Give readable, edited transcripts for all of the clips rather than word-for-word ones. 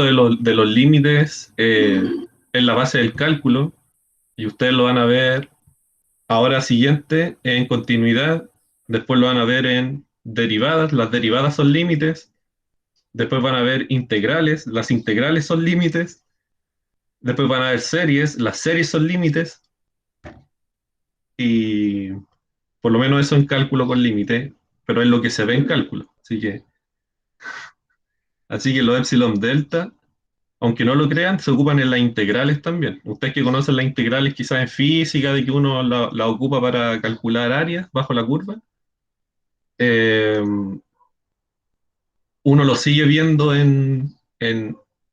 de los límites en la base del cálculo, y ustedes lo van a ver ahora siguiente en continuidad, después lo van a ver en derivadas, las derivadas son límites, después van a ver integrales, las integrales son límites, después van a ver series, las series son límites, y por lo menos eso en cálculo con límite, pero es lo que se ve en cálculo. Así que los epsilon delta, aunque no lo crean, se ocupan en las integrales también. Ustedes que conocen las integrales quizás en física, de que uno la ocupa para calcular áreas bajo la curva, eh, uno lo sigue viendo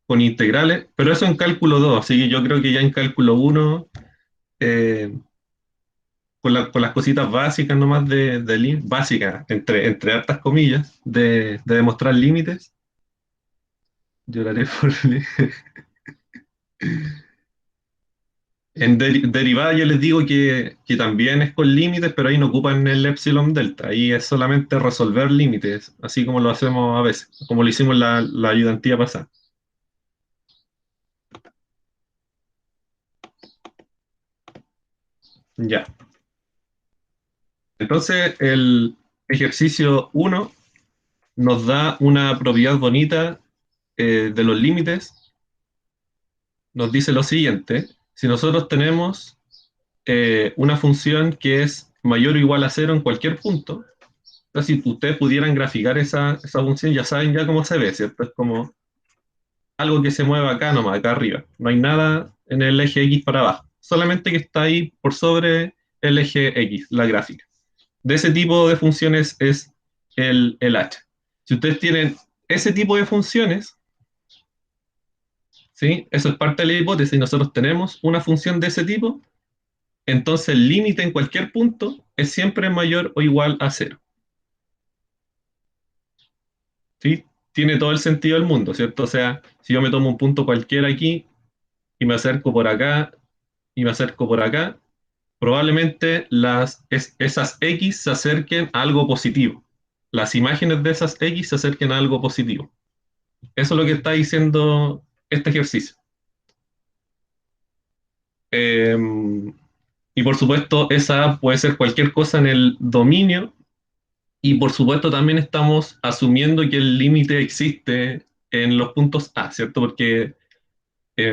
con integrales, pero eso en cálculo 2. Así que yo creo que ya en cálculo uno, eh, con las cositas básicas nomás básicas, entre hartas comillas, de demostrar límites, lloraré por... En derivada yo les digo que también es con límites, pero ahí no ocupan el epsilon delta. Ahí es solamente resolver límites, así como lo hacemos a veces, como lo hicimos la ayudantía pasada. Ya. Entonces, el ejercicio uno nos da una propiedad bonita de los límites. Nos dice lo siguiente: si nosotros tenemos una función que es mayor o igual a cero en cualquier punto, entonces si ustedes pudieran graficar esa función, ya saben ya cómo se ve, ¿cierto? Es como algo que se mueve acá nomás, acá arriba. No hay nada en el eje X para abajo, solamente que está ahí por sobre el eje X, la gráfica. De ese tipo de funciones es el h. Si ustedes tienen ese tipo de funciones, ¿sí? Eso es parte de la hipótesis, nosotros tenemos una función de ese tipo, entonces el límite en cualquier punto es siempre mayor o igual a cero. ¿Sí? Tiene todo el sentido del mundo, ¿cierto? O sea, si yo me tomo un punto cualquiera aquí y me acerco por acá y me acerco por acá, probablemente esas X se acerquen a algo positivo. Las imágenes de esas X se acerquen a algo positivo. Eso es lo que está diciendo este ejercicio. Eh, y por supuesto, esa puede ser cualquier cosa en el dominio. Y por supuesto, también estamos asumiendo que el límite existe en los puntos A, ¿cierto? Porque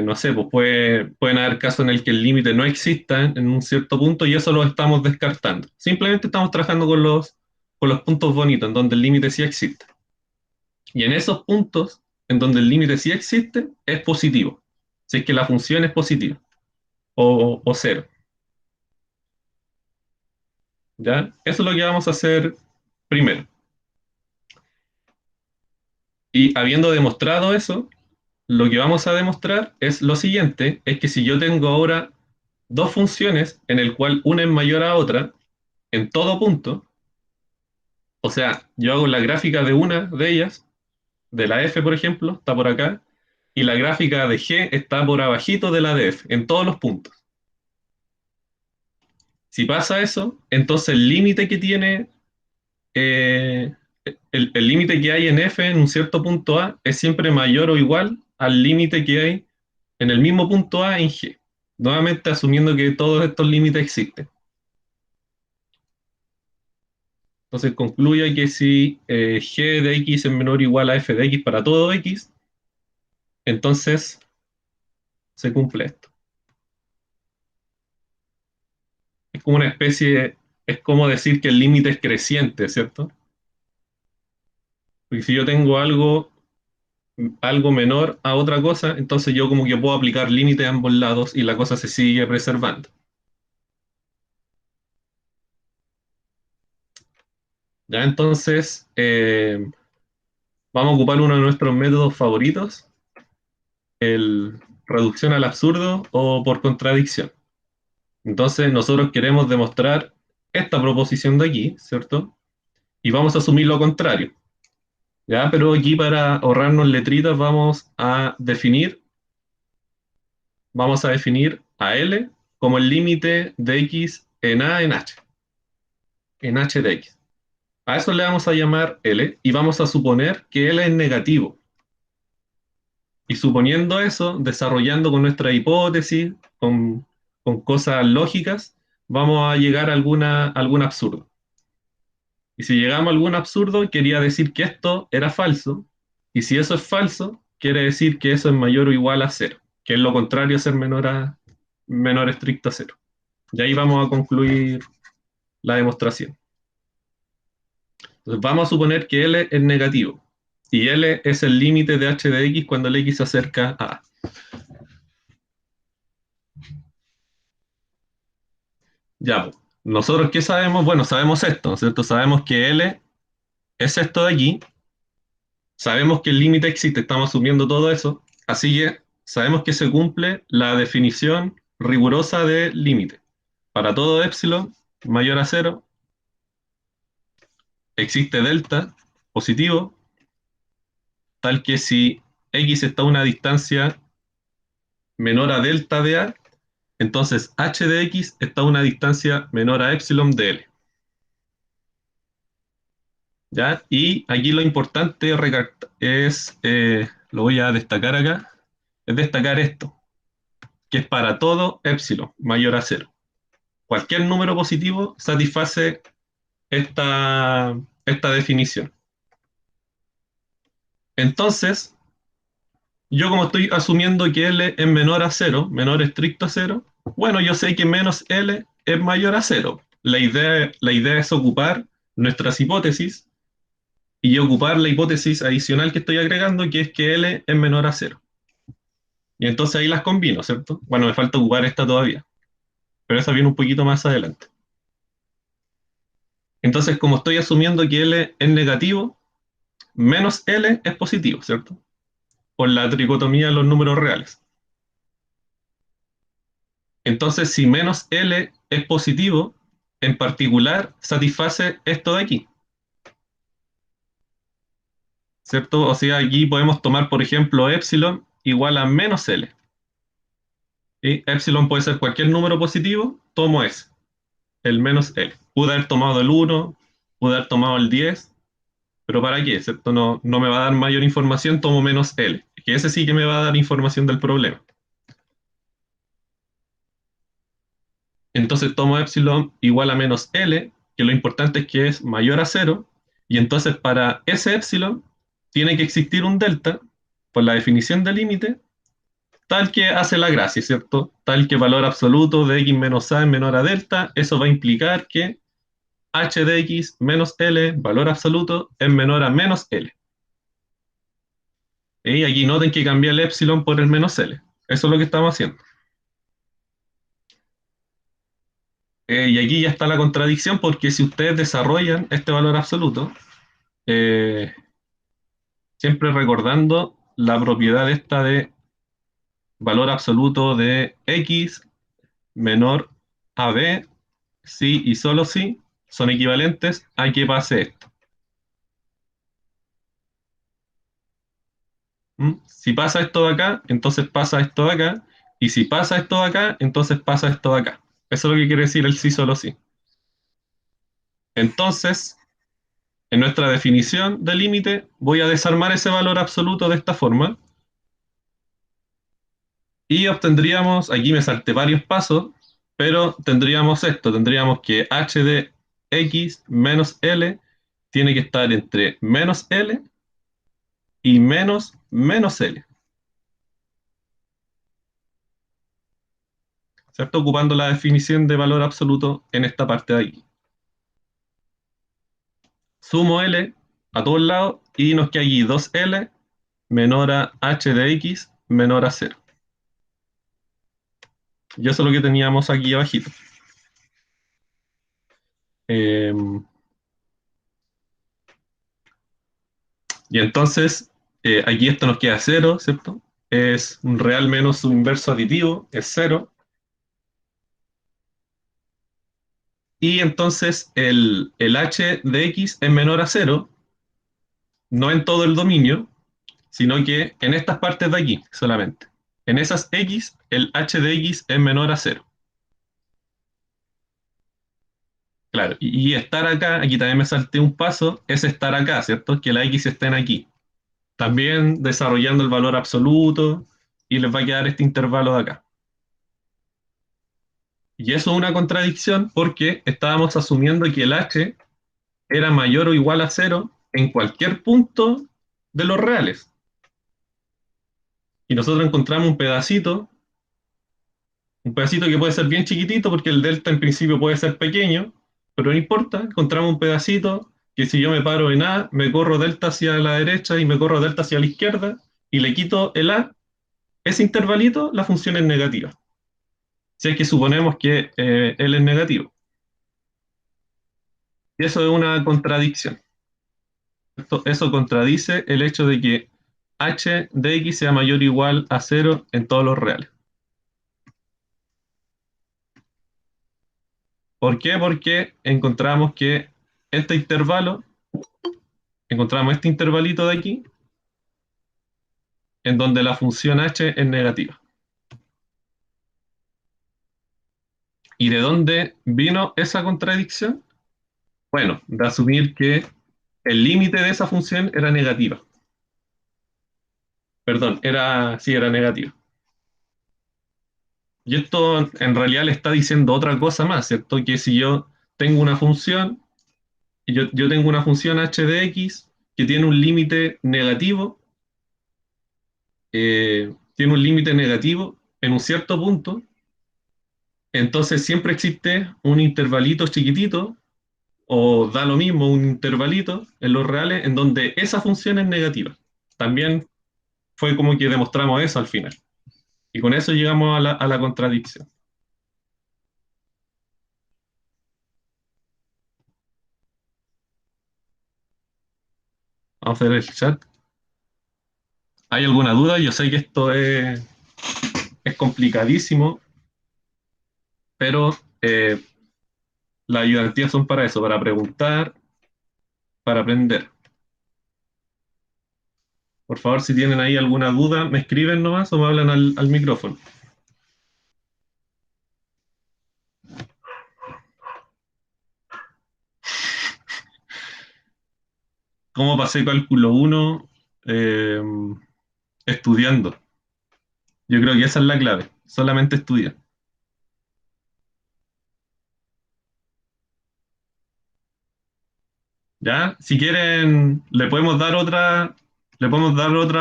no sé, pues pueden haber casos en el que el límite no exista en un cierto punto y eso lo estamos descartando. Simplemente estamos trabajando con los puntos bonitos, en donde el límite sí existe. Y en esos puntos, en donde el límite sí existe, es positivo. Si es que la función es positiva o cero. ¿Ya? Eso es lo que vamos a hacer primero. Y habiendo demostrado eso, lo que vamos a demostrar es lo siguiente, es que si yo tengo ahora dos funciones en el cual una es mayor a otra, en todo punto, o sea, yo hago la gráfica de una de ellas, de la f, por ejemplo, está por acá, y la gráfica de g está por abajito de la de f, en todos los puntos. Si pasa eso, entonces el límite que tiene, eh, el límite que hay en f en un cierto punto A es siempre mayor o igual al límite que hay en el mismo punto A en g. Nuevamente asumiendo que todos estos límites existen. Entonces concluye que si g de x es menor o igual a f de x para todo x, entonces se cumple esto. Es como una especie, es como decir que el límite es creciente, ¿cierto? Porque si yo tengo algo menor a otra cosa, entonces yo como que puedo aplicar límite a ambos lados y la cosa se sigue preservando. Ya entonces vamos a ocupar uno de nuestros métodos favoritos, el reducción al absurdo o por contradicción. Entonces nosotros queremos demostrar esta proposición de aquí, ¿cierto? Y vamos a asumir lo contrario. ¿Ya? Pero aquí para ahorrarnos letritas vamos a definir a L como el límite de X en A en H de X. A eso le vamos a llamar L y vamos a suponer que L es negativo. Y suponiendo eso, desarrollando con nuestra hipótesis, con cosas lógicas, vamos a llegar a algún absurdo. Y si llegamos a algún absurdo, quería decir que esto era falso. Y si eso es falso, quiere decir que eso es mayor o igual a cero, que es lo contrario a ser menor estricto a cero. Y ahí vamos a concluir la demostración. Entonces vamos a suponer que L es negativo. Y L es el límite de h de x cuando el x se acerca a A. Ya, pues, nosotros qué sabemos, bueno, sabemos esto, ¿no es cierto? Sabemos que L es esto de aquí, sabemos que el límite existe, estamos asumiendo todo eso, así que sabemos que se cumple la definición rigurosa de límite. Para todo epsilon mayor a cero, existe delta positivo, tal que si x está a una distancia menor a delta de A, entonces h de x está a una distancia menor a epsilon de L. ¿Ya? Y aquí lo importante es, lo voy a destacar acá, es destacar esto, que es para todo epsilon mayor a cero. Cualquier número positivo satisface esta definición. Entonces, yo como estoy asumiendo que L es menor a cero, menor estricto a cero, bueno, yo sé que menos L es mayor a cero. La idea es ocupar nuestras hipótesis y ocupar la hipótesis adicional que estoy agregando, que es que L es menor a cero. Y entonces ahí las combino, ¿cierto? Bueno, me falta ocupar esta todavía, pero esa viene un poquito más adelante. Entonces, como estoy asumiendo que L es negativo, menos L es positivo, ¿cierto? Por la tricotomía de los números reales. Entonces, si menos L es positivo, en particular satisface esto de aquí, ¿cierto? O sea, aquí podemos tomar, por ejemplo, epsilon igual a menos L. ¿Sí? Epsilon puede ser cualquier número positivo, tomo ese, el menos L. Pude haber tomado el 1, pude haber tomado el 10, pero ¿para qué? ¿Cierto? No me va a dar mayor información, tomo menos L, que ese sí que me va a dar información del problema. Entonces tomo epsilon igual a menos L, que lo importante es que es mayor a cero, y entonces para ese epsilon tiene que existir un delta, por la definición de límite, tal que hace la gracia, ¿cierto? Tal que valor absoluto de x menos a es menor a delta, eso va a implicar que h de x menos L, valor absoluto, es menor a menos L. Y aquí noten que cambié el epsilon por el menos L. Eso es lo que estamos haciendo. Y aquí ya está la contradicción porque si ustedes desarrollan este valor absoluto, eh, siempre recordando la propiedad esta de valor absoluto de x menor a b, si y solo si son equivalentes a que pase esto. ¿Mm? Si pasa esto de acá, entonces pasa esto de acá, y si pasa esto de acá, entonces pasa esto de acá. Eso es lo que quiere decir el sí solo sí. Entonces, en nuestra definición de límite, voy a desarmar ese valor absoluto de esta forma y obtendríamos, aquí me salté varios pasos, pero tendríamos esto, tendríamos que h de x menos L tiene que estar entre menos L y menos menos L, ¿cierto? Ocupando la definición de valor absoluto en esta parte de aquí. Sumo L a todos lados y nos queda aquí 2L menor a h de x menor a cero. Y eso es lo que teníamos aquí abajito. Eh, y entonces, aquí esto nos queda cero, ¿cierto? Es un real menos su inverso aditivo, es cero. Y entonces el h de x es menor a cero, no en todo el dominio, sino que en estas partes de aquí solamente. En esas x, el h de x es menor a cero. Claro, y estar acá, aquí también me salté un paso, es estar acá, ¿cierto? Que la x esté en aquí. también desarrollando el valor absoluto, y les va a quedar este intervalo de acá. Y eso es una contradicción porque estábamos asumiendo que el h era mayor o igual a cero en cualquier punto de los reales. Y nosotros encontramos un pedacito que puede ser bien chiquitito porque el delta en principio puede ser pequeño, pero no importa, encontramos un pedacito que si yo me paro en A, me corro delta hacia la derecha y me corro delta hacia la izquierda y le quito el A, ese intervalito, la función es negativa. Si es que suponemos que L es negativo. Y eso es una contradicción. Eso contradice el hecho de que h de x sea mayor o igual a cero en todos los reales. ¿Por qué? Porque encontramos este intervalito de aquí, en donde la función h es negativa. ¿Y de dónde vino esa contradicción? Bueno, de asumir que el límite de esa función era negativa. Perdón, sí, era negativa. Y esto en realidad le está diciendo otra cosa más, ¿cierto? Que si yo tengo una función, y yo tengo una función h de x que tiene un límite negativo en un cierto punto, entonces siempre existe un intervalito chiquitito, o da lo mismo un intervalito en los reales en donde esa función es negativa. También fue como que demostramos eso al final. Y con eso llegamos a la contradicción. Vamos a ver el chat. ¿Hay alguna duda? Yo sé que es complicadísimo, pero las ayudantías son para eso, para preguntar, para aprender. Por favor, si tienen ahí alguna duda, me escriben nomás o me hablan al micrófono. ¿Cómo pasé cálculo uno? Eh, estudiando. Yo creo que esa es la clave. Solamente estudia. ¿Ya? Si quieren, le podemos dar otra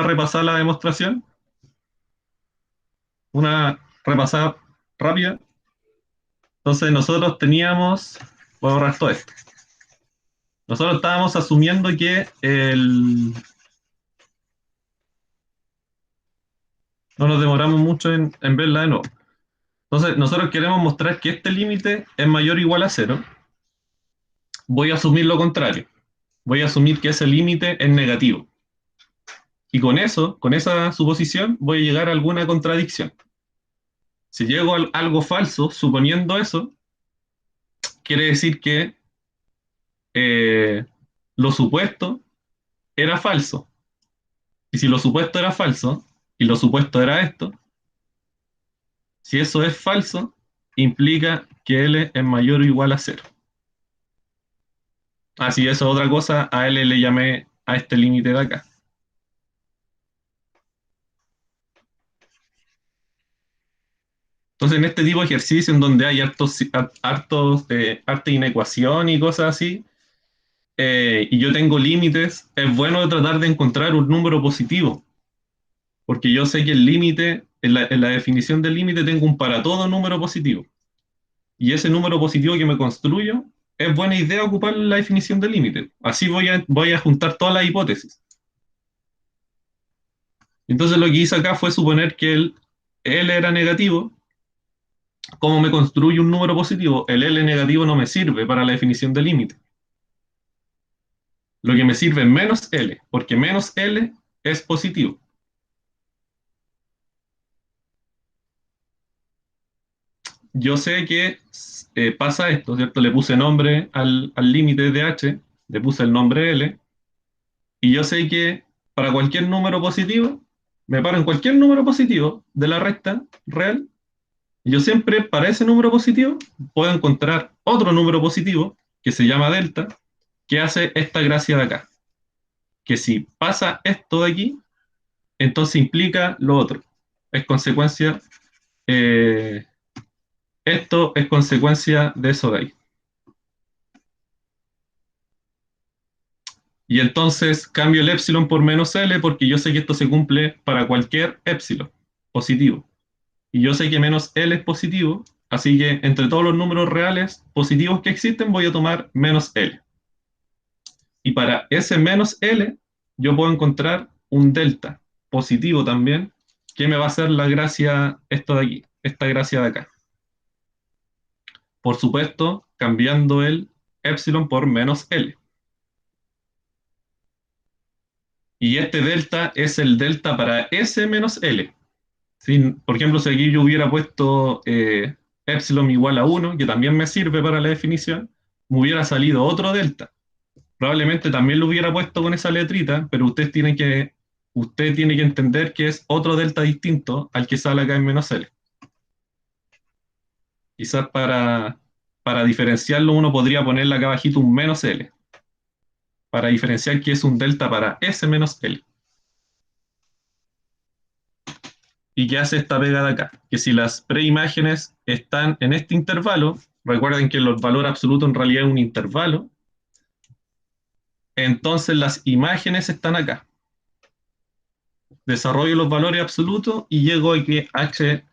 repasada a la demostración. Una repasada rápida. Entonces, voy a borrar todo esto. Nosotros estábamos asumiendo que no nos demoramos mucho en verla de nuevo. Entonces, nosotros queremos mostrar que este límite es mayor o igual a cero. Voy a asumir lo contrario. Voy a asumir que ese límite es negativo. Y con eso, con esa suposición, voy a llegar a alguna contradicción. Si llego a algo falso, suponiendo eso, quiere decir que eh, lo supuesto era falso. Y si lo supuesto era falso, y lo supuesto era esto, si eso es falso, implica que L es mayor o igual a cero. Así eso es otra cosa, a L le llamé a este límite de acá. Entonces, en este tipo de ejercicio en donde hay harta inecuación y cosas así, y yo tengo límites, es bueno tratar de encontrar un número positivo, porque yo sé que el límite, en la definición del límite tengo un para todo número positivo, y ese número positivo que me construyo, es buena idea ocupar la definición del límite. Así voy a juntar todas las hipótesis. Entonces lo que hice acá fue suponer que el L era negativo. ¿Cómo me construye un número positivo? El L negativo no me sirve para la definición del límite. Lo que me sirve es menos L, porque menos L es positivo. Yo sé que pasa esto, ¿cierto? Le puse nombre al límite de h, le puse el nombre L, y yo sé que para cualquier número positivo, me paro en cualquier número positivo de la recta real, y yo siempre para ese número positivo puedo encontrar otro número positivo que se llama delta, que hace esta gracia de acá. que si pasa esto de aquí, entonces implica lo otro. Es consecuencia, eh, esto es consecuencia de eso de ahí. Y entonces cambio el epsilon por menos L porque yo sé que esto se cumple para cualquier epsilon positivo. Y yo sé que menos L es positivo, así que entre todos los números reales positivos que existen voy a tomar menos L. Y para ese menos L yo puedo encontrar un delta positivo también, que me va a hacer la gracia, esto de aquí, esta gracia de acá. Por supuesto, cambiando el epsilon por menos L. Y este delta es el delta para S menos L. ¿Sí? Por ejemplo, si aquí yo hubiera puesto epsilon igual a 1, que también me sirve para la definición, me hubiera salido otro delta. Probablemente también lo hubiera puesto con esa letrita, pero usted tiene que entender que es otro delta distinto al que sale acá en menos L. Quizás para diferenciarlo uno podría ponerle acá abajito un menos L, para diferenciar que es un delta para S menos L. ¿Y qué hace esta pega de acá? Que si las preimágenes están en este intervalo, recuerden que el valor absoluto en realidad es un intervalo, entonces las imágenes están acá. Desarrollo los valores absolutos y llego a que h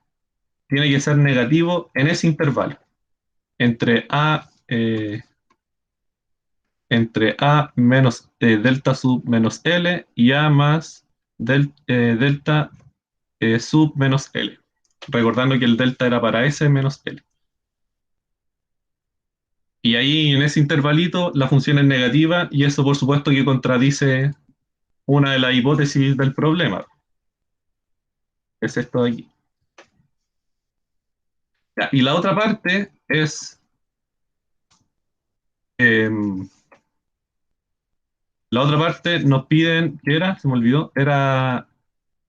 tiene que ser negativo en ese intervalo, entre entre a menos delta sub menos L y a más delta sub menos L. Recordando que el delta era para S menos L. Y ahí en ese intervalito la función es negativa y eso por supuesto que contradice una de las hipótesis del problema. Es esto de aquí. Ya, y la otra parte es, la otra parte nos piden, ¿qué era? Se me olvidó, era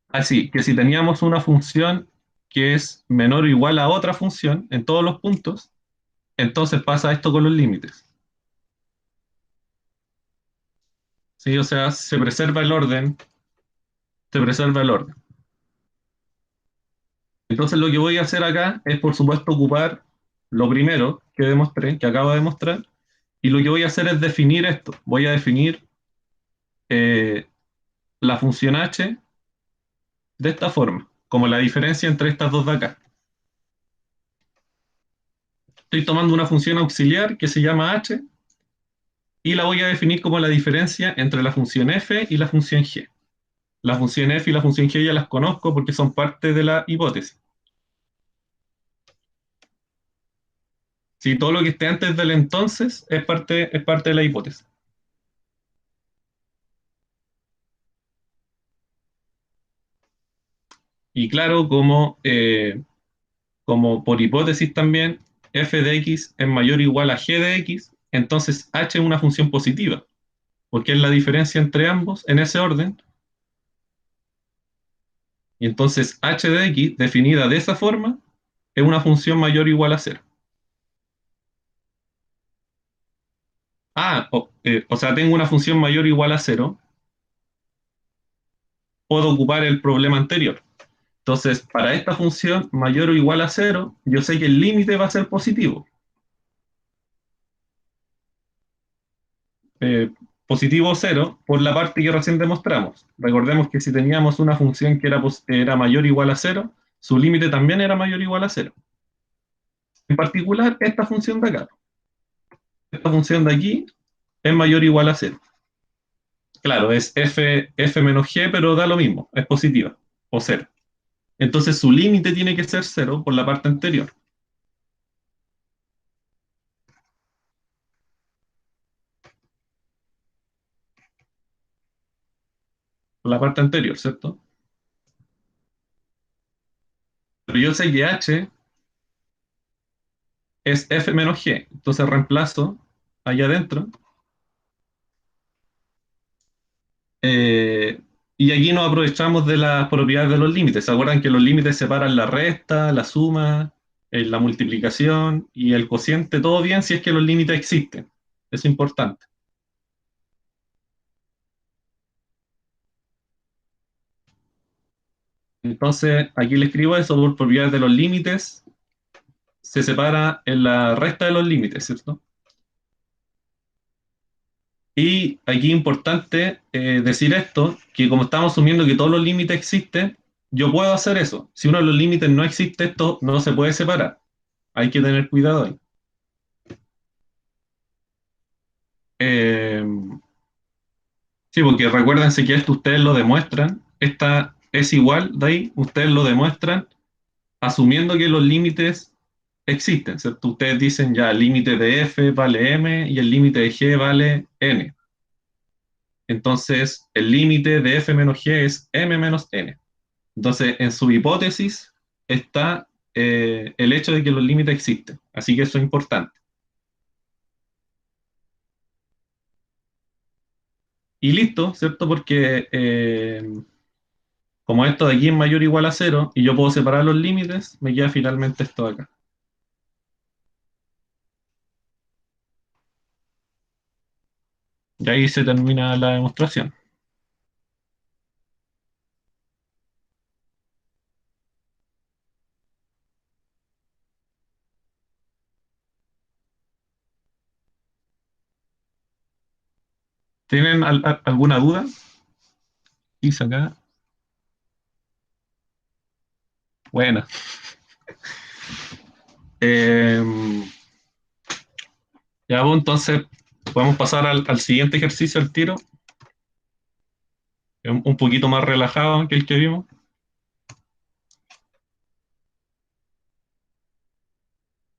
así, que si teníamos una función que es menor o igual a otra función en todos los puntos, entonces pasa esto con los límites. ¿Sí? O sea, se preserva el orden, se preserva el orden. Entonces lo que voy a hacer acá es, por supuesto, ocupar lo primero que demostré, que acabo de demostrar, y lo que voy a hacer es definir esto. Voy a definir eh, la función h de esta forma, como la diferencia entre estas dos de acá. Estoy tomando una función auxiliar que se llama h y la voy a definir como la diferencia entre la función f y la función g. La función f y la función g ya las conozco porque son parte de la hipótesis. Si todo lo que esté antes del entonces es parte de la hipótesis. Y claro, como por hipótesis también, f de x es mayor o igual a g de x, entonces h es una función positiva, porque es la diferencia entre ambos en ese orden, y entonces h de x, definida de esa forma, es una función mayor o igual a cero. O sea, tengo una función mayor o igual a cero, puedo ocupar el problema anterior. Entonces, para esta función mayor o igual a cero, yo sé que el límite va a ser positivo. Eh, Positivo cero por la parte que recién demostramos. Recordemos que si teníamos una función que era mayor o igual a cero, su límite también era mayor o igual a cero. En particular, esta función de acá. Esta función de aquí es mayor o igual a cero. Claro, es f menos g, pero da lo mismo, es positiva, o cero. Entonces su límite tiene que ser cero por la parte anterior. Por la parte anterior, ¿cierto? Pero yo sé que h es f menos g. Entonces reemplazo allá adentro. Eh, y aquí nos aprovechamos de las propiedades de los límites. ¿Se acuerdan que los límites separan la resta, la suma, la multiplicación y el cociente? Todo bien si es que los límites existen. Es importante. Entonces, aquí le escribo eso por propiedades de los límites, se separa en la resta de los límites, ¿cierto? Y aquí es importante decir esto, que como estamos asumiendo que todos los límites existen, yo puedo hacer eso. Si uno de los límites no existe, esto no se puede separar. Hay que tener cuidado ahí. Eh, sí, porque recuérdense que esto ustedes lo demuestran. Esta es igual, de ahí ustedes lo demuestran asumiendo que los límites existen, ¿cierto? Ustedes dicen ya el límite de f vale m y el límite de g vale n. Entonces, el límite de f menos g es m menos n. Entonces, en su hipótesis está el hecho de que los límites existen. Así que eso es importante. Y listo, ¿cierto? Porque como esto de aquí es mayor o igual a cero y yo puedo separar los límites, me queda finalmente esto de acá. Y ahí se termina la demostración. ¿Tienen alguna duda? Quizá acá. Bueno. Eh, ya, pues, entonces podemos pasar al siguiente ejercicio al tiro, un poquito más relajado que el que vimos.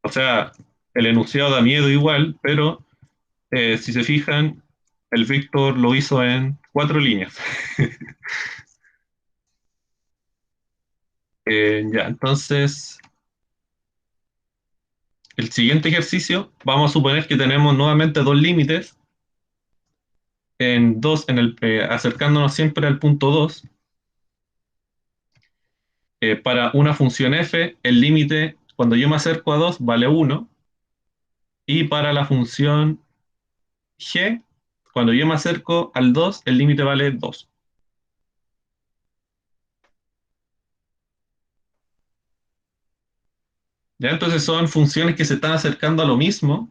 O sea, el enunciado da miedo igual, pero si se fijan, el Víctor lo hizo en 4 líneas. Ya, entonces, el siguiente ejercicio, vamos a suponer que tenemos nuevamente dos límites, acercándonos siempre al punto 2. Para una función f, el límite, cuando yo me acerco a 2 vale 1, y para la función g, cuando yo me acerco al 2 el límite vale 2. ¿Ya? Entonces son funciones que se están acercando a lo mismo,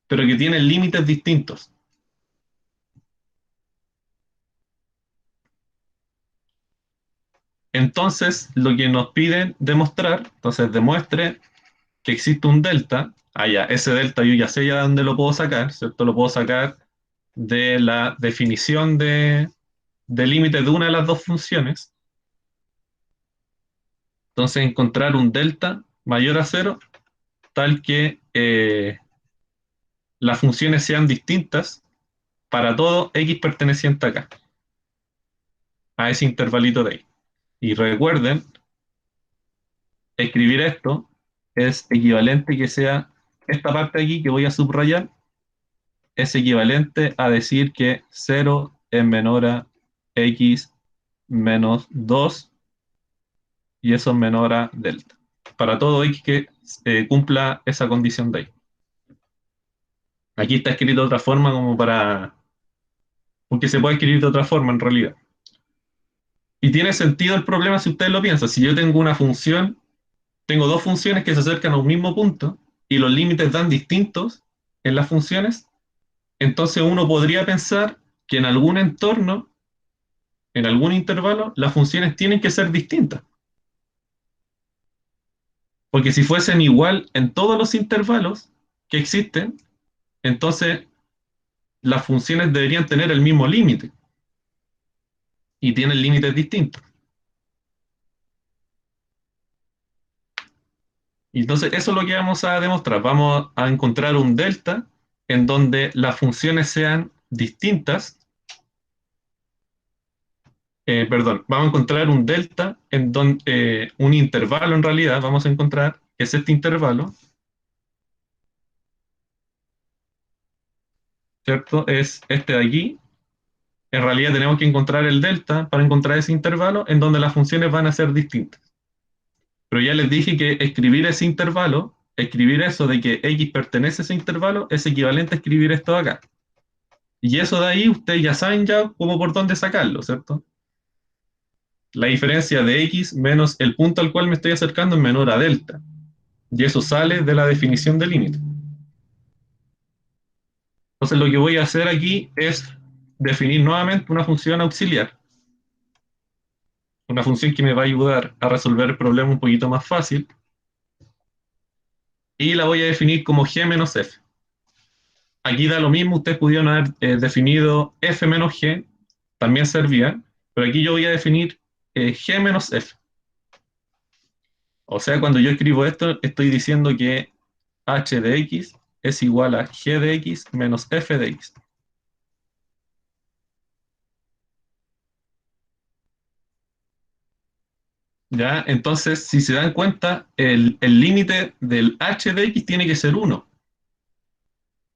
pero que tienen límites distintos. Entonces, lo que nos piden demostrar, entonces demuestre que existe un delta. Ah, ya, ese delta yo ya sé ya de dónde lo puedo sacar, ¿cierto? Lo puedo sacar de la definición de límite de una de las dos funciones. Entonces, encontrar un delta mayor a cero, tal que las funciones sean distintas para todo x perteneciente acá, a ese intervalito de ahí. Y recuerden, escribir esto es equivalente que sea esta parte de aquí que voy a subrayar, es equivalente a decir que cero es menor a x menos 2 y eso es menor a delta. Para todo x que cumpla esa condición de ahí. Aquí está escrito de otra forma como para... porque se puede escribir de otra forma en realidad. Y tiene sentido el problema si ustedes lo piensan. Si yo tengo una función, tengo dos funciones que se acercan a un mismo punto y los límites dan distintos en las funciones, entonces uno podría pensar que en algún entorno, en algún intervalo, las funciones tienen que ser distintas. Porque si fuesen igual en todos los intervalos que existen, entonces las funciones deberían tener el mismo límite y tienen límites distintos. Y entonces eso es lo que vamos a demostrar. Vamos a encontrar un delta en donde las funciones sean distintas. Perdón, vamos a encontrar un delta en donde un intervalo en realidad vamos a encontrar, que es este intervalo, ¿cierto? Es este de aquí. En realidad tenemos que encontrar el delta para encontrar ese intervalo en donde las funciones van a ser distintas. Pero ya les dije que escribir ese intervalo, escribir eso de que x pertenece a ese intervalo, es equivalente a escribir esto de acá. Y eso de ahí ustedes ya saben ya cómo por dónde sacarlo, ¿cierto? la diferencia de x menos el punto al cual me estoy acercando es menor a delta. Y eso sale de la definición del límite. Entonces lo que voy a hacer aquí es definir nuevamente una función auxiliar, una función que me va a ayudar a resolver el problema un poquito más fácil, y la voy a definir como g menos f. Aquí da lo mismo, ustedes pudieron haber definido f menos g, también servía, pero aquí yo voy a definir g menos f. O sea, cuando yo escribo esto, estoy diciendo que h de x es igual a g de x menos f de x. ¿Ya? Entonces, si se dan cuenta, el límite del h de x tiene que ser 1,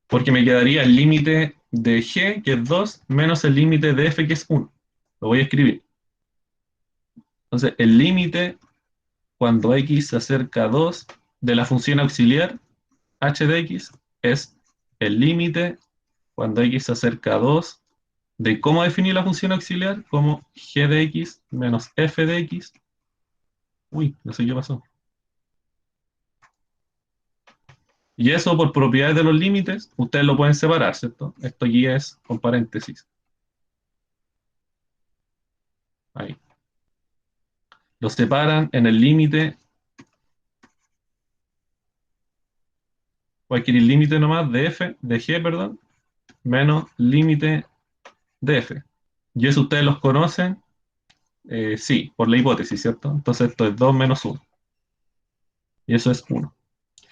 porque me quedaría el límite de g, que es 2, menos el límite de f, que es 1. Lo voy a escribir. Entonces, el límite cuando x se acerca a 2 de la función auxiliar h de x es el límite cuando x se acerca a 2 de cómo definir la función auxiliar como g de x menos f de x. Uy, no sé qué pasó. Y eso por propiedades de los límites, ustedes lo pueden separar, ¿cierto? Esto aquí es con paréntesis. Ahí. Lo separan en el límite, voy a adquirir límite nomás de f, de g, perdón, menos límite de f. Y eso ustedes los conocen, sí, por la hipótesis, ¿cierto? Entonces esto es 2 menos 1. Y eso es 1.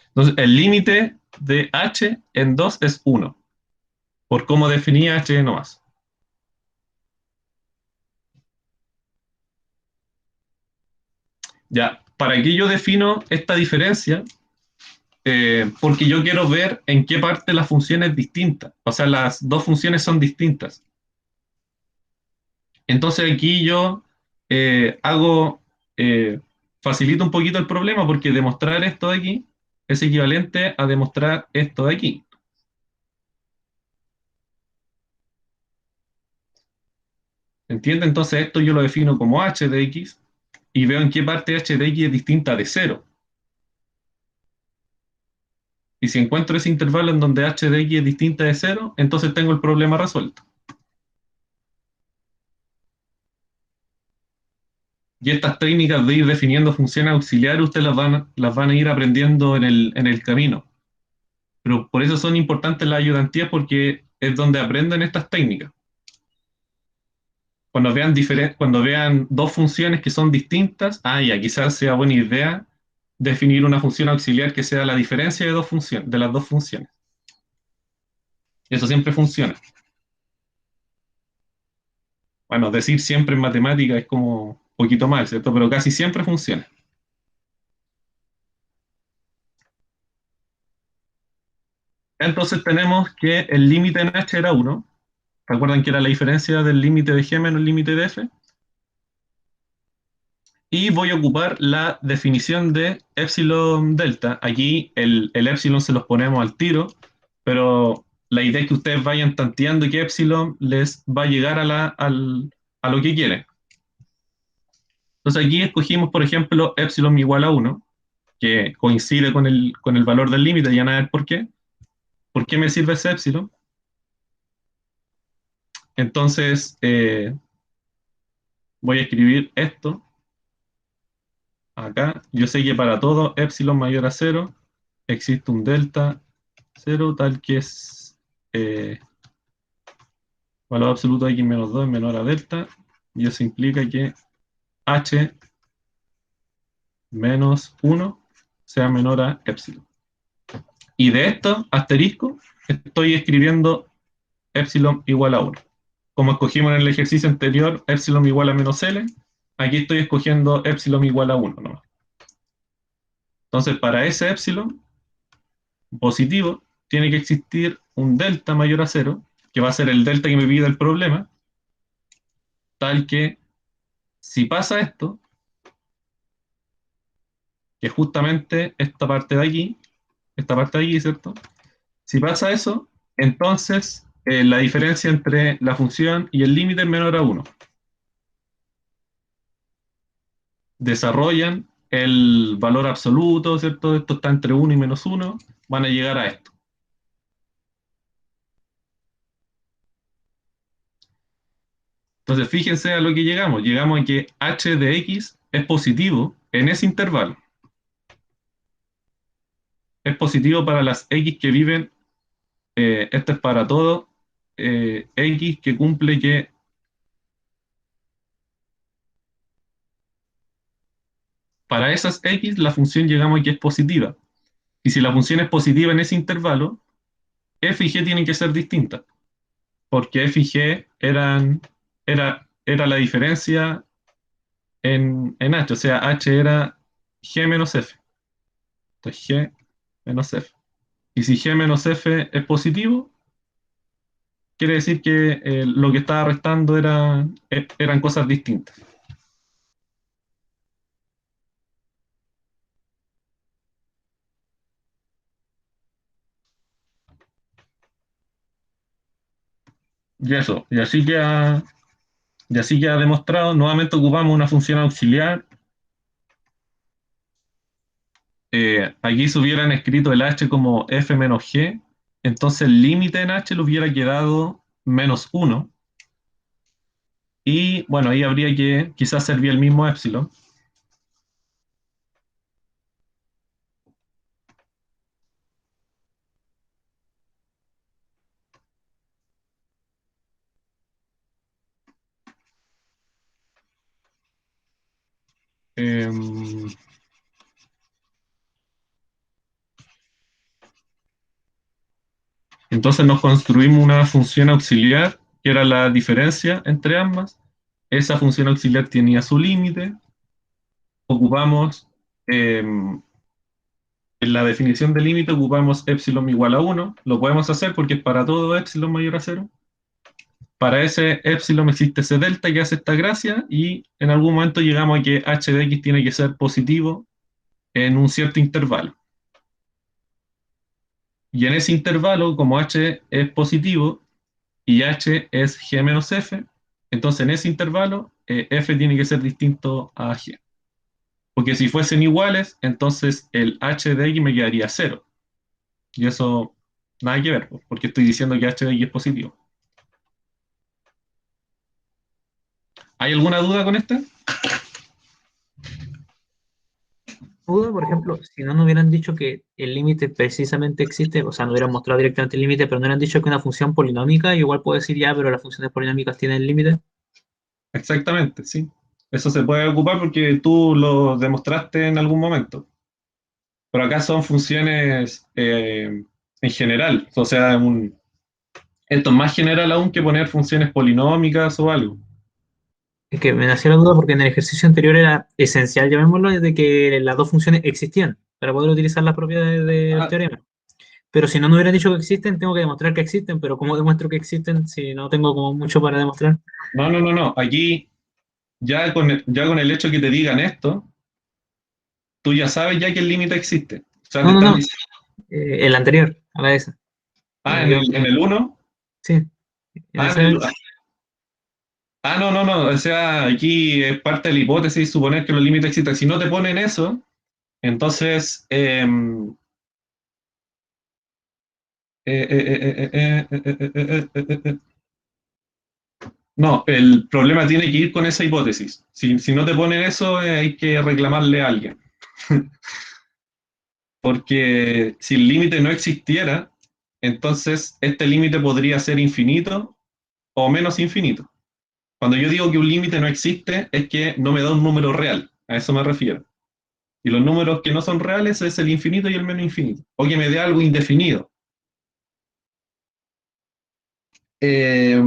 Entonces el límite de h en 2 es 1, por cómo definía h nomás. Ya, ¿para qué yo defino esta diferencia? Porque yo quiero ver en qué parte la función es distinta. O sea, las dos funciones son distintas. Entonces aquí yo hago, eh, facilito un poquito el problema porque demostrar esto de aquí es equivalente a demostrar esto de aquí. ¿Entiende? Entonces esto yo lo defino como h de x y veo en qué parte h de x es distinta de cero. Y si encuentro ese intervalo en donde h de x es distinta de cero, entonces tengo el problema resuelto. Y estas técnicas de ir definiendo funciones auxiliares, ustedes las van a ir aprendiendo en el camino. Pero por eso son importantes las ayudantías, porque es donde aprenden estas técnicas. Cuando vean dos funciones que son distintas, ya quizás sea buena idea definir una función auxiliar que sea la diferencia de las dos funciones. Eso siempre funciona. Bueno, decir siempre en matemática es como un poquito mal, ¿cierto? Pero casi siempre funciona. Entonces tenemos que el límite en h era 1. ¿Recuerdan que era la diferencia del límite de g menos el límite de f? Y voy a ocupar la definición de epsilon delta. Aquí el epsilon se los ponemos al tiro, pero la idea es que ustedes vayan tanteando qué epsilon les va a llegar a lo que quieren. Entonces aquí escogimos, por ejemplo, epsilon igual a 1, que coincide con el valor del límite, ya van a ver por qué. ¿Por qué me sirve ese epsilon? Entonces voy a escribir esto acá. Yo sé que para todo epsilon mayor a 0 existe un delta 0 tal que es valor absoluto de x menos 2 es menor a delta, y eso implica que h menos 1 sea menor a epsilon. Y de esto, asterisco, estoy escribiendo epsilon igual a 1. Como escogimos en el ejercicio anterior epsilon igual a menos L, aquí estoy escogiendo epsilon igual a 1 nomás. Entonces, para ese epsilon positivo, tiene que existir un delta mayor a 0, que va a ser el delta que me pide el problema, tal que si pasa esto, que justamente esta parte de aquí, ¿cierto? Si pasa eso, entonces la diferencia entre la función y el límite es menor a 1. desarrollan el valor absoluto, ¿cierto? Esto está entre uno y -1, van a llegar a esto. Entonces, fíjense a lo que llegamos. Llegamos a que h de x es positivo en ese intervalo. Es positivo para las x que viven, esto es para todo, x que cumple que para esas x la función llegamos a que es positiva. Y si la función es positiva en ese intervalo, f y g tienen que ser distintas, porque f y g era la diferencia en h, o sea, h era g menos f. Entonces g menos f. Y si g menos f es positivo, quiere decir que lo que estaba restando eran cosas distintas. Y eso, y así queda demostrado. Nuevamente ocupamos una función auxiliar. Aquí se hubieran escrito el h como f menos g, entonces el límite en h le hubiera quedado -1. Y bueno, ahí habría que quizás servir el mismo épsilon. Eh, entonces nos construimos una función auxiliar, que era la diferencia entre ambas. Esa función auxiliar tenía su límite. Ocupamos, en la definición de límite, ocupamos epsilon igual a 1. Lo podemos hacer porque es para todo epsilon mayor a 0. Para ese epsilon existe ese delta que hace esta gracia y en algún momento llegamos a que h de x tiene que ser positivo en un cierto intervalo. Y en ese intervalo, como h es positivo y h es g menos f, entonces en ese intervalo f tiene que ser distinto a g. Porque si fuesen iguales, entonces el h de x me quedaría cero. Y eso nada que ver, porque estoy diciendo que h de x es positivo. ¿Hay alguna duda con esta? Duda, por ejemplo, si no nos hubieran dicho que el límite precisamente existe, o sea, no hubieran mostrado directamente el límite, pero no hubieran dicho que una función polinómica, igual puedo decir ya, pero las funciones polinómicas tienen límite. Exactamente, sí. Eso se puede ocupar porque tú lo demostraste en algún momento. Pero acá son funciones en general. O sea, esto es más general aún que poner funciones polinómicas o algo. Es que me nació la duda porque en el ejercicio anterior era esencial, llamémoslo, de que las dos funciones existían para poder utilizar las propiedades del Ah, teorema. Pero si no me hubieran dicho que existen, tengo que demostrar que existen, pero ¿cómo demuestro que existen si no tengo como mucho para demostrar? no, no, no, no. Aquí, ya con el hecho que te digan esto, tú ya sabes ya que el límite existe. O sea, No, te no, están no, diciendo, el anterior, a la esa. en Yo, el uno. sí, en Ah, en esa, el, no, no, no. O sea, aquí es parte de la hipótesis suponer que los límites existen. Si no te ponen eso, entonces, no, el problema tiene que ir con esa hipótesis. Si no te ponen eso, hay que reclamarle a alguien. Porque si el límite no existiera, entonces este límite podría ser infinito o menos infinito. Cuando yo digo que un límite no existe, es que no me da un número real. A eso me refiero. Y los números que no son reales es el infinito y el menos infinito. O que me dé algo indefinido. Eh,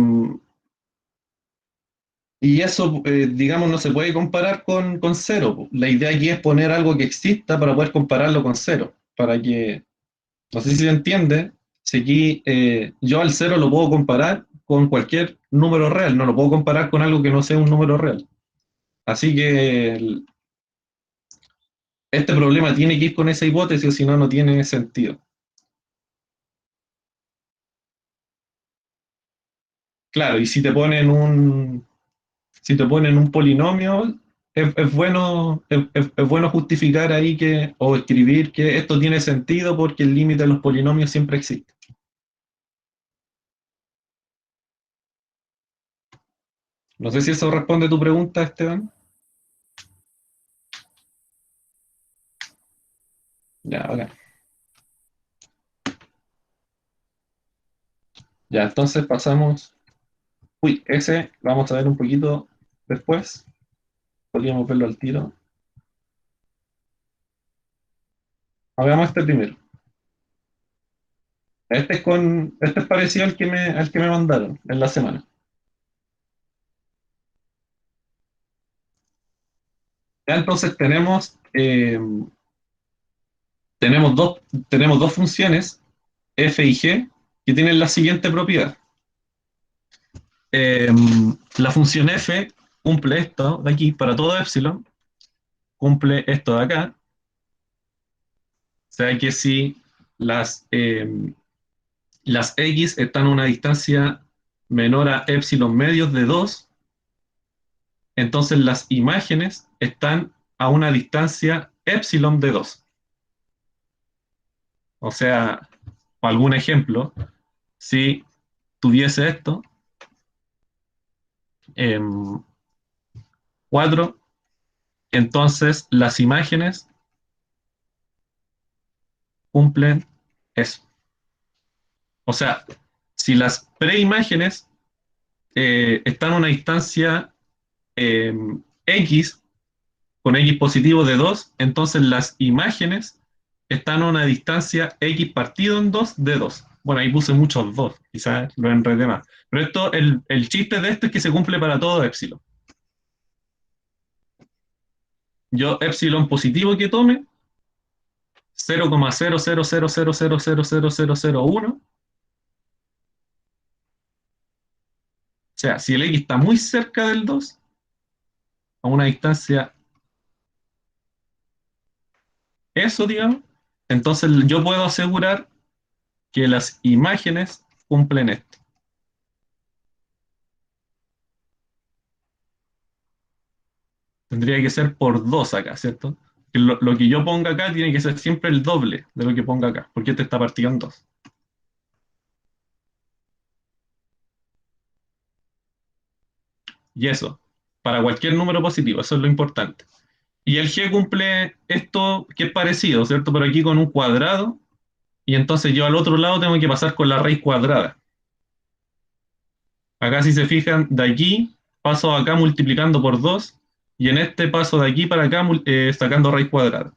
y eso, digamos, no se puede comparar con cero. La idea aquí es poner algo que exista para poder compararlo con cero. Para que, no sé si se entiende, si aquí yo al cero lo puedo comparar con cualquier número real, no lo puedo comparar con algo que no sea un número real. Así que este problema tiene que ir con esa hipótesis, o si no, no tiene sentido. Claro, y si te ponen un polinomio, es bueno justificar ahí que, o escribir que esto tiene sentido porque el límite de los polinomios siempre existe. No sé si eso responde a tu pregunta, Esteban. Ya, ahora. Ya, entonces pasamos. Uy, ese lo vamos a ver un poquito después. Podríamos verlo al tiro. Hagamos este primero. Este es parecido al que me mandaron en la semana. Ya, entonces tenemos dos funciones, f y g, que tienen la siguiente propiedad. Eh, la función f cumple esto de aquí para todo epsilon, cumple esto de acá. O sea que si las x están a una distancia menor a epsilon medios de 2, entonces las imágenes están a una distancia epsilon de 2. O sea, algún ejemplo, si tuviese esto, 4, entonces las imágenes cumplen eso. O sea, si las preimágenes están a una distancia eh, x con x positivo de 2, entonces las imágenes están a una distancia x partido en 2 de 2. Bueno, ahí puse muchos 2, quizás lo enredé más. Pero el chiste de esto es que se cumple para todo epsilon. Yo epsilon positivo que tome, 0,00000000001. O sea, si el x está muy cerca del 2, a una distancia eso, digamos, entonces yo puedo asegurar que las imágenes cumplen esto. Tendría que ser por 2 acá, ¿cierto? Que lo que yo ponga acá tiene que ser siempre el doble de lo que ponga acá, porque este está partido en 2. Y eso, para cualquier número positivo, eso es lo importante. Y el g cumple esto que es parecido, ¿cierto? Pero aquí con un cuadrado, y entonces yo al otro lado tengo que pasar con la raíz cuadrada. Acá si se fijan, de aquí paso acá multiplicando por 2 y en este paso de aquí para acá sacando raíz cuadrada.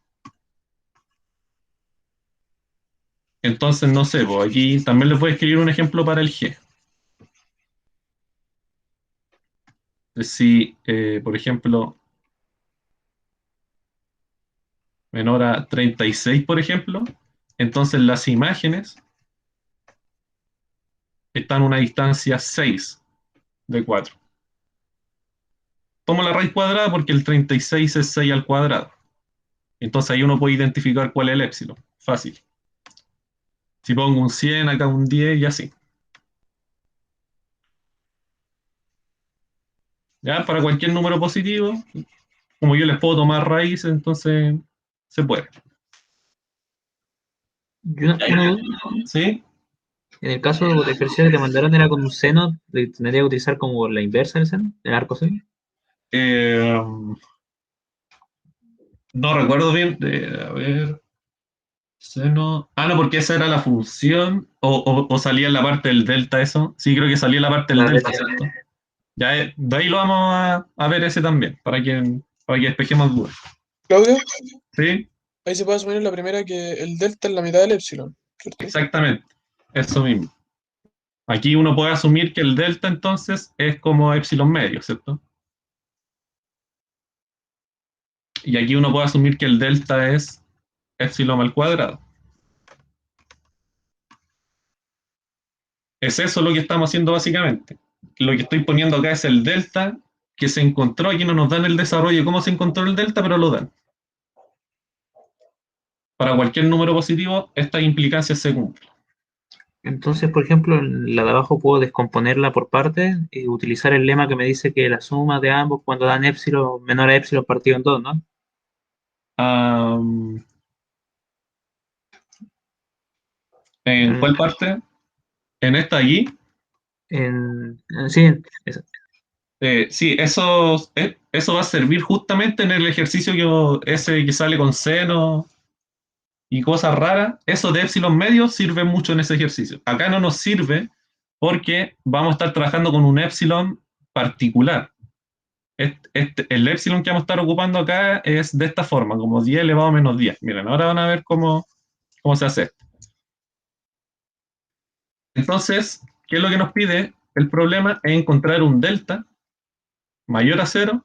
Entonces, no sé, pues aquí también les voy a escribir un ejemplo para el g. Si, por ejemplo, menor a 36, por ejemplo, entonces las imágenes están a una distancia 6 de 4. Tomo la raíz cuadrada porque el 36 es 6 al cuadrado. Entonces ahí uno puede identificar cuál es el épsilon. Fácil. Si pongo un 100, acá un 10 y así. ¿Ya? Para cualquier número positivo, como yo les puedo tomar raíz, entonces se puede. Y una duda, ¿Sí? en el caso de ejercicio que te mandaron era con un seno, ¿tendría que utilizar como la inversa del seno, el arco seno? Eh, no recuerdo bien. A ver. Seno. Ah, no, porque esa era la función. O salía en la parte del delta eso. Sí, creo que salía en la parte del La delta, delta. ¿cierto? Ya, de ahí lo vamos a ver ese también, para que despejemos dudas. Claudio, ¿Sí? ahí se puede asumir en la primera que el delta es la mitad del epsilon, ¿cierto? Exactamente. Eso mismo. Aquí uno puede asumir que el delta entonces es como epsilon medio, ¿cierto? Y aquí uno puede asumir que el delta es epsilon al cuadrado. Es eso lo que estamos haciendo básicamente. Lo que estoy poniendo acá es el delta que se encontró. Aquí no nos dan el desarrollo de cómo se encontró el delta, pero lo dan. Para cualquier número positivo, estas implicancias se cumplen. Entonces, por ejemplo, en la de abajo puedo descomponerla por partes y utilizar el lema que me dice que la suma de ambos cuando dan épsilon menor a épsilon partido en dos, ¿no? Am, ¿En En, cuál parte? En esta aquí. sí, esa. Sí, eso va a servir justamente en el ejercicio ese que sale con seno y cosas raras. Eso de épsilon medio sirve mucho en ese ejercicio. Acá no nos sirve porque vamos a estar trabajando con un épsilon particular. El épsilon que vamos a estar ocupando acá es de esta forma, como 10 elevado a menos 10. Miren, ahora van a ver cómo se hace esto. Entonces, ¿qué es lo que nos pide? El problema es encontrar un delta mayor a cero,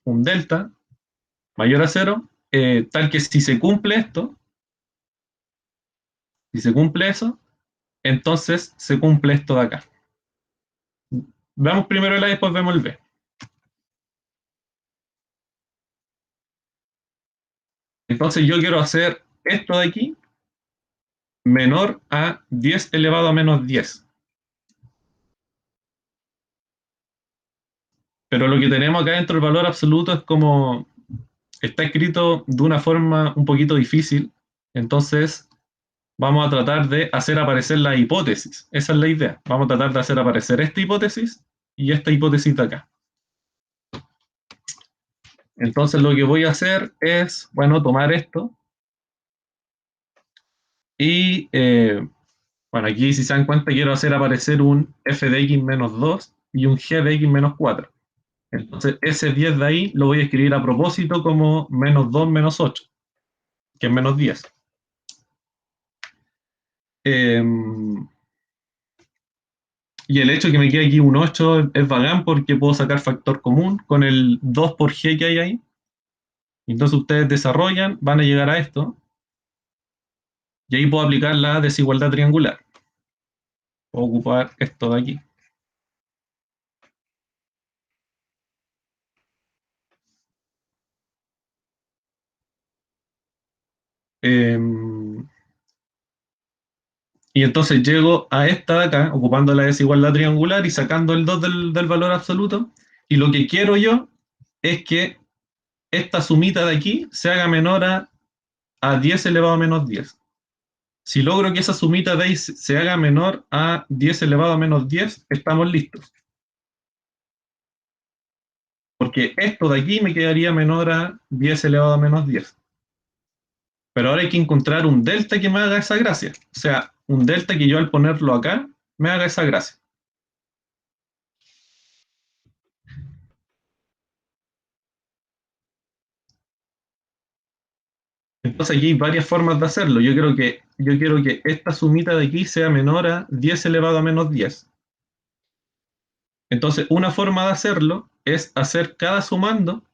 un delta mayor a cero, tal que si se cumple esto, si se cumple eso, entonces se cumple esto de acá. Veamos primero el A y después vemos el B. Entonces yo quiero hacer esto de aquí menor a 10 elevado a menos 10. Pero lo que tenemos acá dentro del valor absoluto es como está escrito de una forma un poquito difícil. Entonces vamos a tratar de hacer aparecer la hipótesis. Esa es la idea. Vamos a tratar de hacer aparecer esta hipótesis y esta hipótesis de acá. Entonces lo que voy a hacer es, bueno, tomar esto y, bueno, aquí si se dan cuenta quiero hacer aparecer un f de x menos 2 y un g de x menos 4. Entonces ese 10 de ahí lo voy a escribir a propósito como menos 2 menos 8, que es menos 10. Eh, y el hecho de que me quede aquí un 8 es bacán porque puedo sacar factor común con el 2 por g que hay ahí. Entonces ustedes desarrollan, van a llegar a esto y ahí puedo aplicar la desigualdad triangular. Puedo ocupar esto de aquí. Eh, y entonces llego a esta de acá, ocupando la desigualdad triangular y sacando el 2 del valor absoluto. Y lo que quiero yo es que esta sumita de aquí se haga menor a 10 elevado a menos 10. Si logro que esa sumita de ahí se haga menor a 10 elevado a menos 10, estamos listos. Porque esto de aquí me quedaría menor a 10 elevado a menos 10. Pero ahora hay que encontrar un delta que me haga esa gracia. O sea, un delta que yo al ponerlo acá me haga esa gracia. Entonces aquí hay varias formas de hacerlo. Yo quiero que esta sumita de aquí sea menor a 10 elevado a menos 10. Entonces, una forma de hacerlo es hacer cada sumando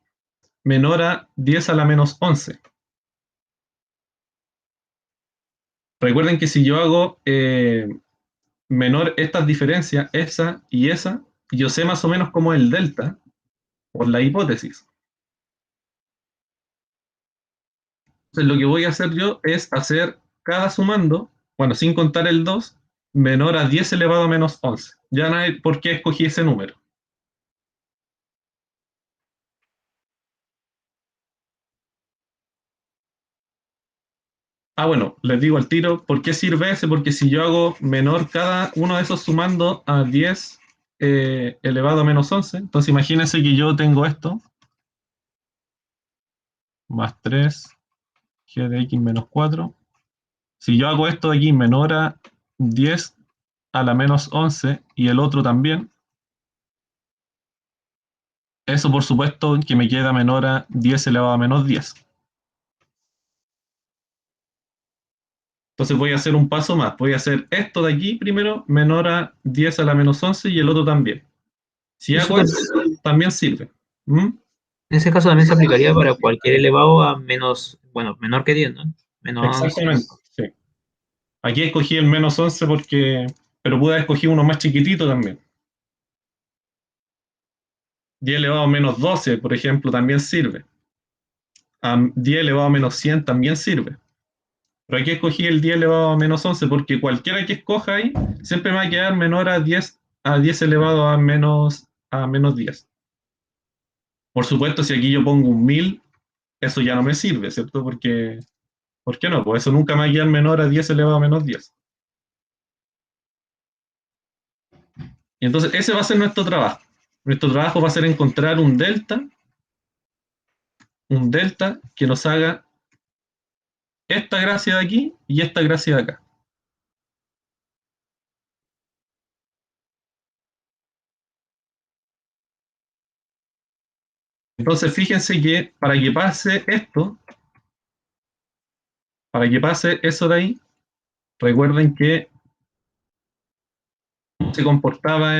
menor a 10 a la menos 11. Recuerden que si yo hago menor estas diferencias, esa, yo sé más o menos cómo es el delta por la hipótesis. Entonces, lo que voy a hacer yo es hacer cada sumando, bueno, sin contar el 2, menor a 10 elevado a menos 11. Ya no hay por qué escogí ese número. Ah, bueno, les digo al tiro, ¿por qué sirve ese? Porque si yo hago menor cada uno de esos sumando a 10 elevado a menos 11, entonces imagínense que yo tengo esto, más 3 g de x menos 4. Si yo hago esto de aquí menor a 10 a la menos 11 y el otro también, eso por supuesto que me queda menor a 10 elevado a menos 10. Entonces voy a hacer un paso más. Voy a hacer esto de aquí primero menor a 10 a la menos 11 y el otro también. Si Eso hago eso, también sirve. ¿Mm? en ese caso también se aplicaría para cualquier elevado a menos, bueno, menor que 10, ¿no? Menos 11. Exactamente, sí. Aquí escogí el menos 11 pero pude haber escogido uno más chiquitito también. 10 elevado a menos 12, por ejemplo, también sirve. A 10 elevado a menos 100 también sirve. Pero aquí escogí el 10 elevado a menos 11 porque cualquiera que escoja ahí siempre me va a quedar menor a 10 elevado a menos 10. Por supuesto, si aquí yo pongo un 1000, eso ya no me sirve, ¿cierto? Porque, ¿por qué no? Pues eso nunca me va a quedar menor a 10 elevado a menos 10. Y entonces ese va a ser nuestro trabajo. Nuestro trabajo va a ser encontrar un delta que nos haga esta gracia de aquí y esta gracia de acá. Entonces fíjense que para que pase eso de ahí, recuerden que se comportaba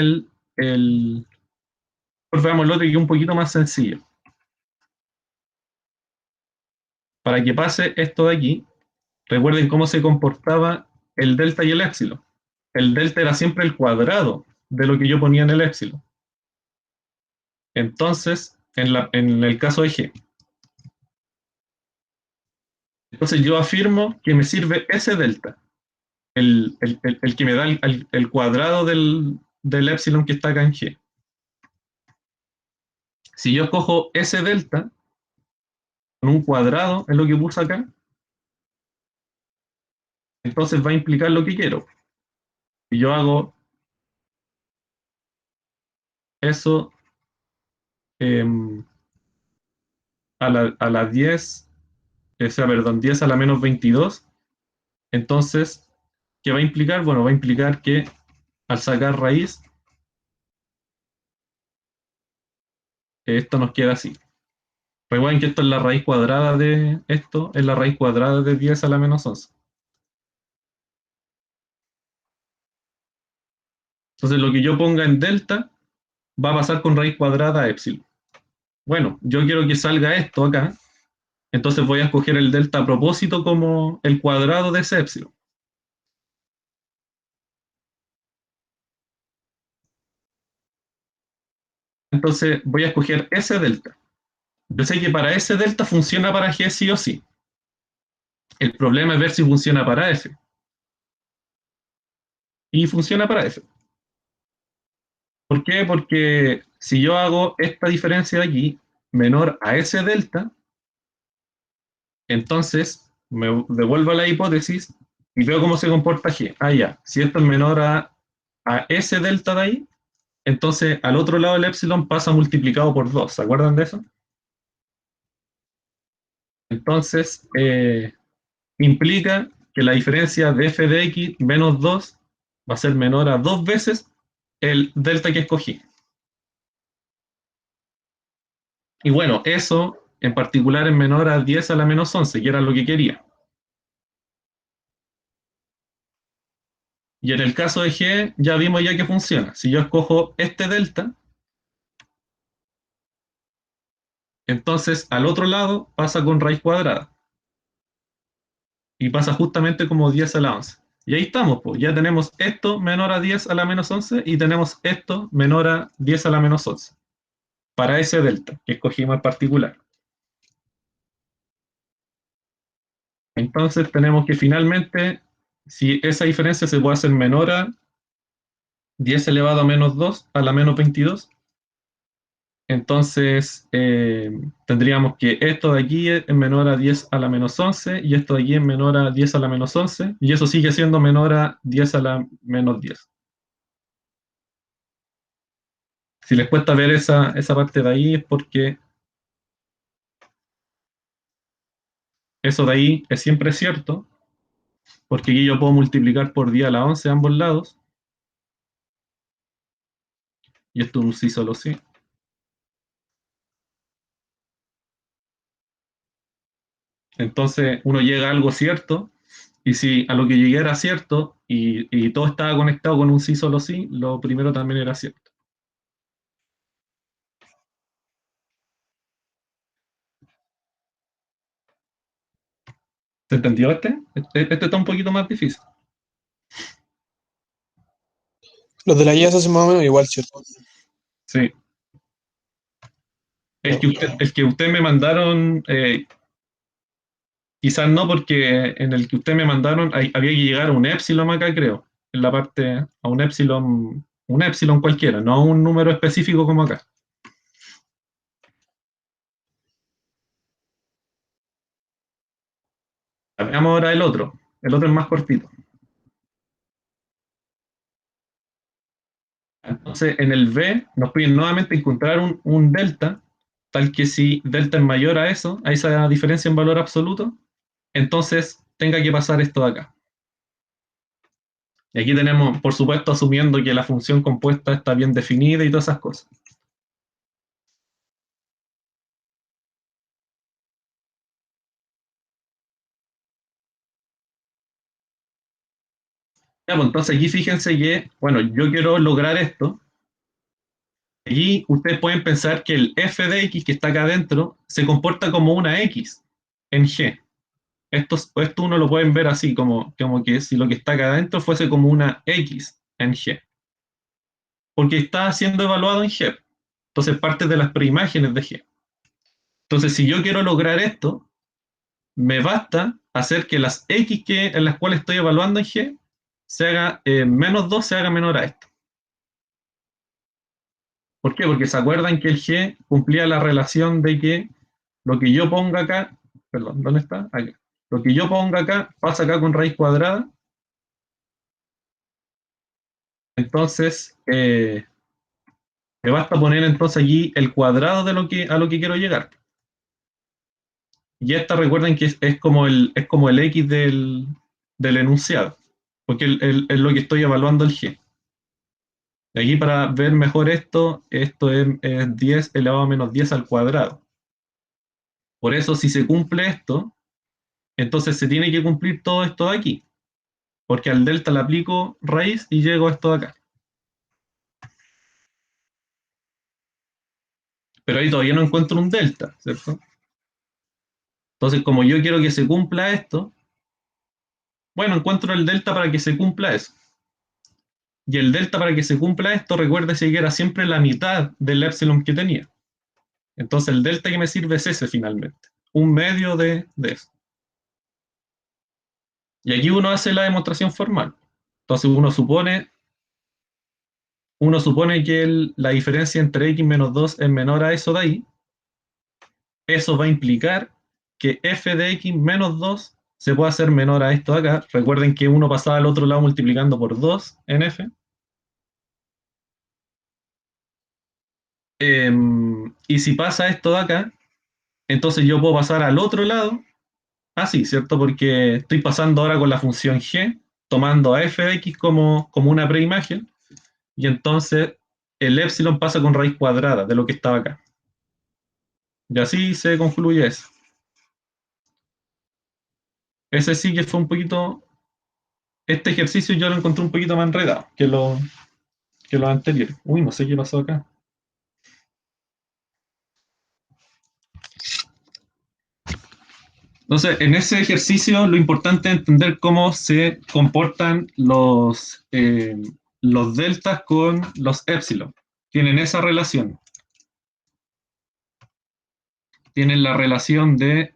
pues veamos el otro que es un poquito más sencillo. Para que pase esto de aquí, recuerden cómo se comportaba el delta y el épsilon. El delta era siempre el cuadrado de lo que yo ponía en el épsilon. Entonces, en el caso de G. Entonces yo afirmo que me sirve ese delta, el que me da el cuadrado del épsilon que está acá en G. Si yo cojo ese delta con un cuadrado, es lo que puse acá, entonces va a implicar lo que quiero. Si yo hago eso eh, a la 10, o sea, perdón, 10 a la menos 22, entonces, ¿qué va a implicar? Bueno, va a implicar que al sacar raíz, esto nos queda así. Recuerden que esto es la raíz cuadrada de esto, es la raíz cuadrada de 10 a la menos 11. Entonces, lo que yo ponga en delta va a pasar con raíz cuadrada a épsilon. Bueno, yo quiero que salga esto acá, entonces voy a escoger el delta a propósito como el cuadrado de ese épsilon. Entonces voy a escoger ese delta. Yo sé que para ese delta funciona para G sí o sí. El problema es ver si funciona para F. Y funciona para F. ¿Por qué? Porque si yo hago esta diferencia de aquí menor a ese delta, entonces me devuelvo a la hipótesis y veo cómo se comporta G. Ah, ya. Si esto es menor a ese delta de ahí, entonces al otro lado del épsilon pasa multiplicado por 2. ¿Se acuerdan de eso? Entonces, implica que la diferencia de f de x menos 2 va a ser menor a 2 veces el delta que escogí. Y bueno, eso en particular es menor a 10 a la menos 11, que era lo que quería. Y en el caso de G, ya vimos ya que funciona. Si yo escojo este delta, entonces al otro lado pasa con raíz cuadrada. Y pasa justamente como 10 a la 11. Y ahí estamos, pues ya tenemos esto menor a 10 a la menos 11 y tenemos esto menor a 10 a la menos 11. Para ese delta que escogimos en particular. Entonces tenemos que finalmente, si esa diferencia se puede hacer menor a 10 elevado a menos 2 a la menos 22, entonces tendríamos que esto de aquí es menor a 10 a la menos 11 y esto de aquí es menor a 10 a la menos 11 y eso sigue siendo menor a 10 a la menos 10. Si les cuesta ver esa parte de ahí es porque eso de ahí es siempre cierto, porque aquí yo puedo multiplicar por 10 a la 11 a ambos lados y esto es un sí solo sí. Entonces uno llega a algo cierto, y si a lo que llegué era cierto y todo estaba conectado con un sí solo sí, lo primero también era cierto. ¿Se entendió este? Este está un poquito más difícil. Los de la guía se hacen más o menos igual, ¿cierto? Sí. Ya. El que usted me mandaron, Quizás no, porque en el que ustedes me mandaron había que llegar a un epsilon acá, creo. En la parte, a un epsilon cualquiera, no a un número específico como acá. Veamos ahora el otro. El otro es más cortito. Entonces, en el B nos piden nuevamente encontrar un delta, tal que si delta es mayor a eso, a esa diferencia en valor absoluto, entonces tenga que pasar esto de acá. Y aquí tenemos, por supuesto, asumiendo que la función compuesta está bien definida y todas esas cosas. Ya, pues, entonces aquí fíjense que, bueno, yo quiero lograr esto. Aquí ustedes pueden pensar que el f de x que está acá adentro se comporta como una x en G. Esto uno lo pueden ver así, como que si lo que está acá adentro fuese como una x en G. Porque está siendo evaluado en G. Entonces parte de las preimágenes de G. Entonces si yo quiero lograr esto, me basta hacer que las x en las cuales estoy evaluando en G se haga menos 2 se haga menor a esto. ¿Por qué? Porque se acuerdan que el G cumplía la relación de que lo que yo ponga acá, perdón, ¿dónde está? Acá. Lo que yo ponga acá pasa acá con raíz cuadrada. Entonces, me basta poner entonces aquí el cuadrado de a lo que quiero llegar. Y esta recuerden que es como el X del enunciado, porque es lo que estoy evaluando el G. Y aquí para ver mejor esto es 10 elevado a menos 10 al cuadrado. Por eso si se cumple esto, entonces se tiene que cumplir todo esto de aquí, porque al delta le aplico raíz y llego a esto de acá. Pero ahí todavía no encuentro un delta, ¿cierto? Entonces, como yo quiero que se cumpla esto, bueno, encuentro el delta para que se cumpla eso. Y el delta para que se cumpla esto, recuérdese que era siempre la mitad del epsilon que tenía. Entonces, el delta que me sirve es ese finalmente, un medio de eso. Y aquí uno hace la demostración formal. Entonces, uno supone que la diferencia entre x menos 2 es menor a eso de ahí. Eso va a implicar que f de x menos 2 se puede hacer menor a esto de acá. Recuerden que uno pasaba al otro lado multiplicando por 2 en f. Y si pasa esto de acá, entonces yo puedo pasar al otro lado, así, ¿cierto? Porque estoy pasando ahora con la función g, tomando a f de x como una preimagen, y entonces el epsilon pasa con raíz cuadrada de lo que estaba acá. Y así se concluye eso. Ese sí que fue un poquito. Este ejercicio yo lo encontré un poquito más enredado que los anteriores. Uy, no sé qué pasó acá. Entonces, en ese ejercicio lo importante es entender cómo se comportan los deltas con los epsilon. Tienen esa relación. Tienen la relación de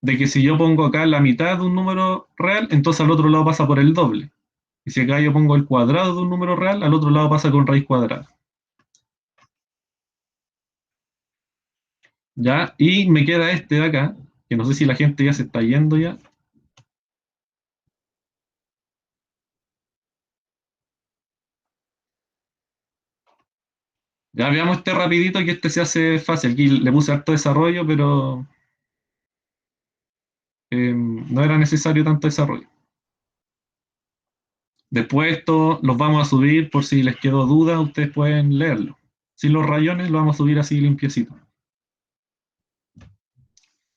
que si yo pongo acá la mitad de un número real, entonces al otro lado pasa por el doble. Y si acá yo pongo el cuadrado de un número real, al otro lado pasa con raíz cuadrada. ¿Ya? Y me queda este de acá, que no sé si la gente ya se está yendo ya. Ya veamos este rapidito que este se hace fácil. Aquí le puse harto desarrollo, pero no era necesario tanto desarrollo. Después esto los vamos a subir por si les quedó duda, ustedes pueden leerlo. Sin los rayones lo vamos a subir así limpiecito.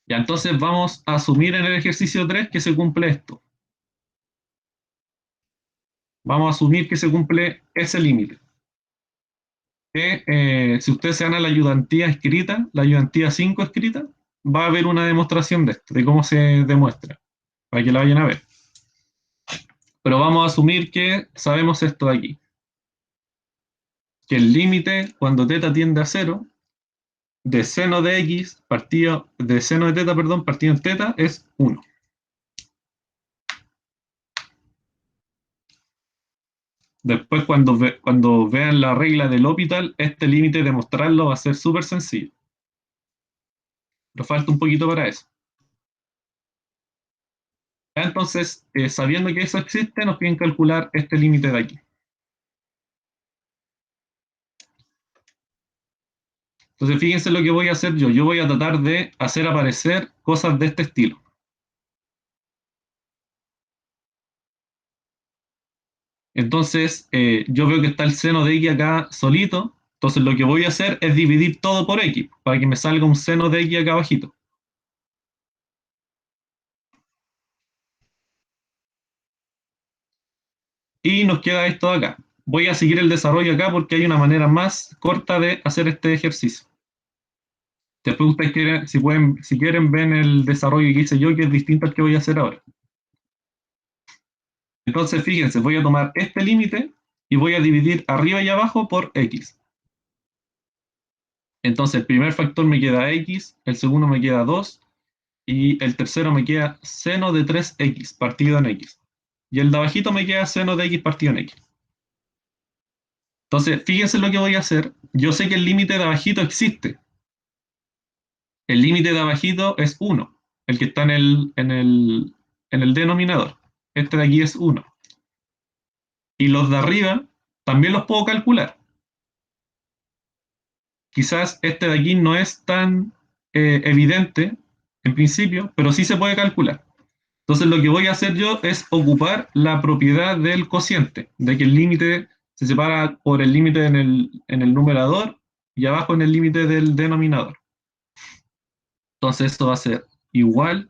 Ya, entonces vamos a asumir en el ejercicio 3 que se cumple esto. Vamos a asumir que se cumple ese límite. Que, si ustedes se van a la ayudantía escrita, la ayudantía 5 escrita, va a haber una demostración de esto, de cómo se demuestra, para que la vayan a ver. Pero vamos a asumir que sabemos esto de aquí. Que el límite, cuando θ tiende a 0, de seno de x partido, de seno de teta, perdón, partido en teta es 1. Después, cuando vean la regla del L'Hopital, este límite de mostrarlo va a ser súper sencillo. Pero falta un poquito para eso. Entonces, sabiendo que eso existe, nos piden calcular este límite de aquí. Entonces, fíjense lo que voy a hacer yo. Yo voy a tratar de hacer aparecer cosas de este estilo. Entonces, yo veo que está el seno de x acá solito. Entonces, lo que voy a hacer es dividir todo por x, para que me salga un seno de x acá abajito. Y nos queda esto de acá. Voy a seguir el desarrollo acá porque hay una manera más corta de hacer este ejercicio. Después ustedes quieren, si quieren, ven el desarrollo que hice yo, que es distinto al que voy a hacer ahora. Entonces, fíjense, voy a tomar este límite y voy a dividir arriba y abajo por x. Entonces, el primer factor me queda x, el segundo me queda 2, y el tercero me queda seno de 3x partido en x. Y el de abajito me queda seno de x partido en x. Entonces, fíjense lo que voy a hacer. Yo sé que el límite de abajito existe. El límite de abajito es 1, el que está en el denominador. Este de aquí es 1. Y los de arriba también los puedo calcular. Quizás este de aquí no es tan evidente en principio, pero sí se puede calcular. Entonces lo que voy a hacer yo es ocupar la propiedad del cociente, de que el límite se separa por el límite en el numerador y abajo en el límite del denominador. Entonces esto va a ser igual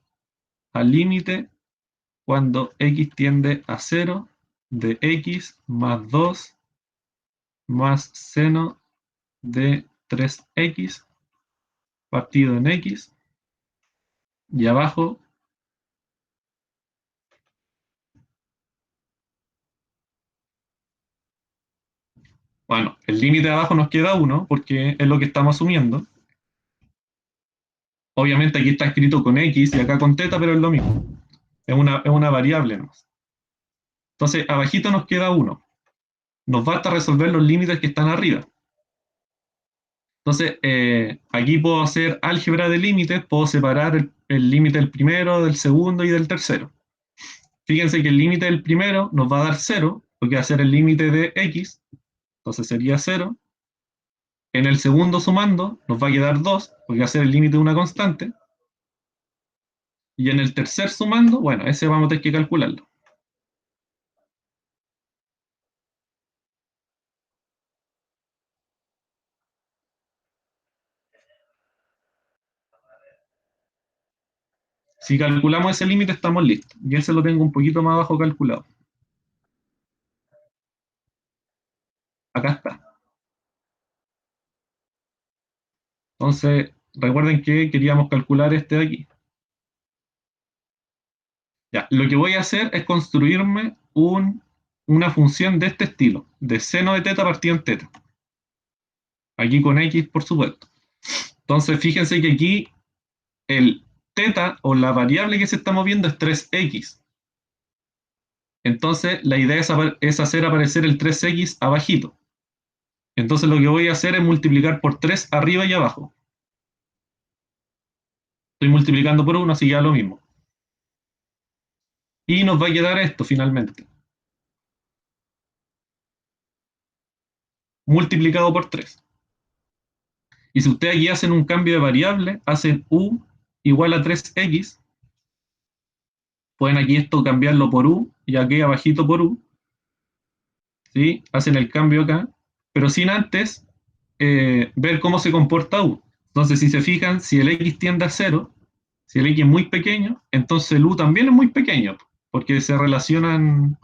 al límite cuando x tiende a 0 de x más 2 más seno de 3x partido en x, y abajo, bueno, el límite de abajo nos queda 1 porque es lo que estamos asumiendo. Obviamente aquí está escrito con x y acá con teta, pero es lo mismo. Es una variable nomás. Entonces, abajito nos queda 1. Nos basta resolver los límites que están arriba. Entonces, aquí puedo hacer álgebra de límites, puedo separar el límite del primero, del segundo y del tercero. Fíjense que el límite del primero nos va a dar 0, porque va a ser el límite de x, entonces sería 0. En el segundo sumando nos va a quedar 2, porque va a ser el límite de una constante. Y en el tercer sumando, bueno, ese vamos a tener que calcularlo. Si calculamos ese límite, estamos listos. Y ese lo tengo un poquito más abajo calculado. Acá está. Entonces, recuerden que queríamos calcular este de aquí. Ya, lo que voy a hacer es construirme una función de este estilo, de seno de teta partido en teta. Aquí con x, por supuesto. Entonces, fíjense que aquí el teta o la variable que se está moviendo es 3x. Entonces, la idea es hacer aparecer el 3x abajito. Entonces, lo que voy a hacer es multiplicar por 3 arriba y abajo. Estoy multiplicando por 1, así que ya lo mismo. Y nos va a quedar esto finalmente. Multiplicado por 3. Y si ustedes aquí hacen un cambio de variable, hacen u igual a 3x, pueden aquí esto cambiarlo por u y aquí abajito por u, ¿sí? Hacen el cambio acá, pero sin antes ver cómo se comporta u. Entonces, si se fijan, si el x tiende a 0, si el x es muy pequeño, entonces el u también es muy pequeño, porque se relacionan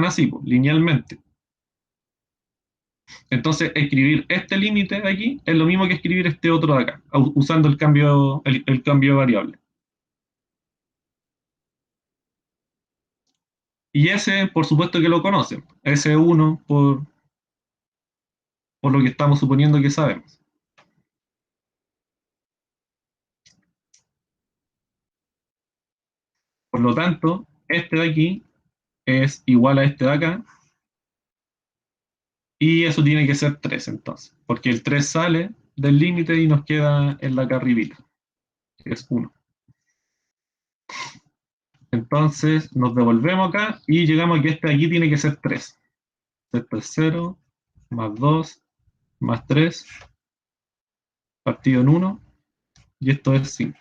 así, pues, linealmente. Entonces, escribir este límite de aquí es lo mismo que escribir este otro de acá, usando el cambio de variable. Y ese, por supuesto que lo conocen. Ese 1 por lo que estamos suponiendo que sabemos. Por lo tanto, este de aquí es igual a este de acá, y eso tiene que ser 3 entonces, porque el 3 sale del límite y nos queda en la acá arribita, que es 1. Entonces nos devolvemos acá y llegamos a que este de aquí tiene que ser 3. Esto es 0, más 2, más 3, partido en 1, y esto es 5.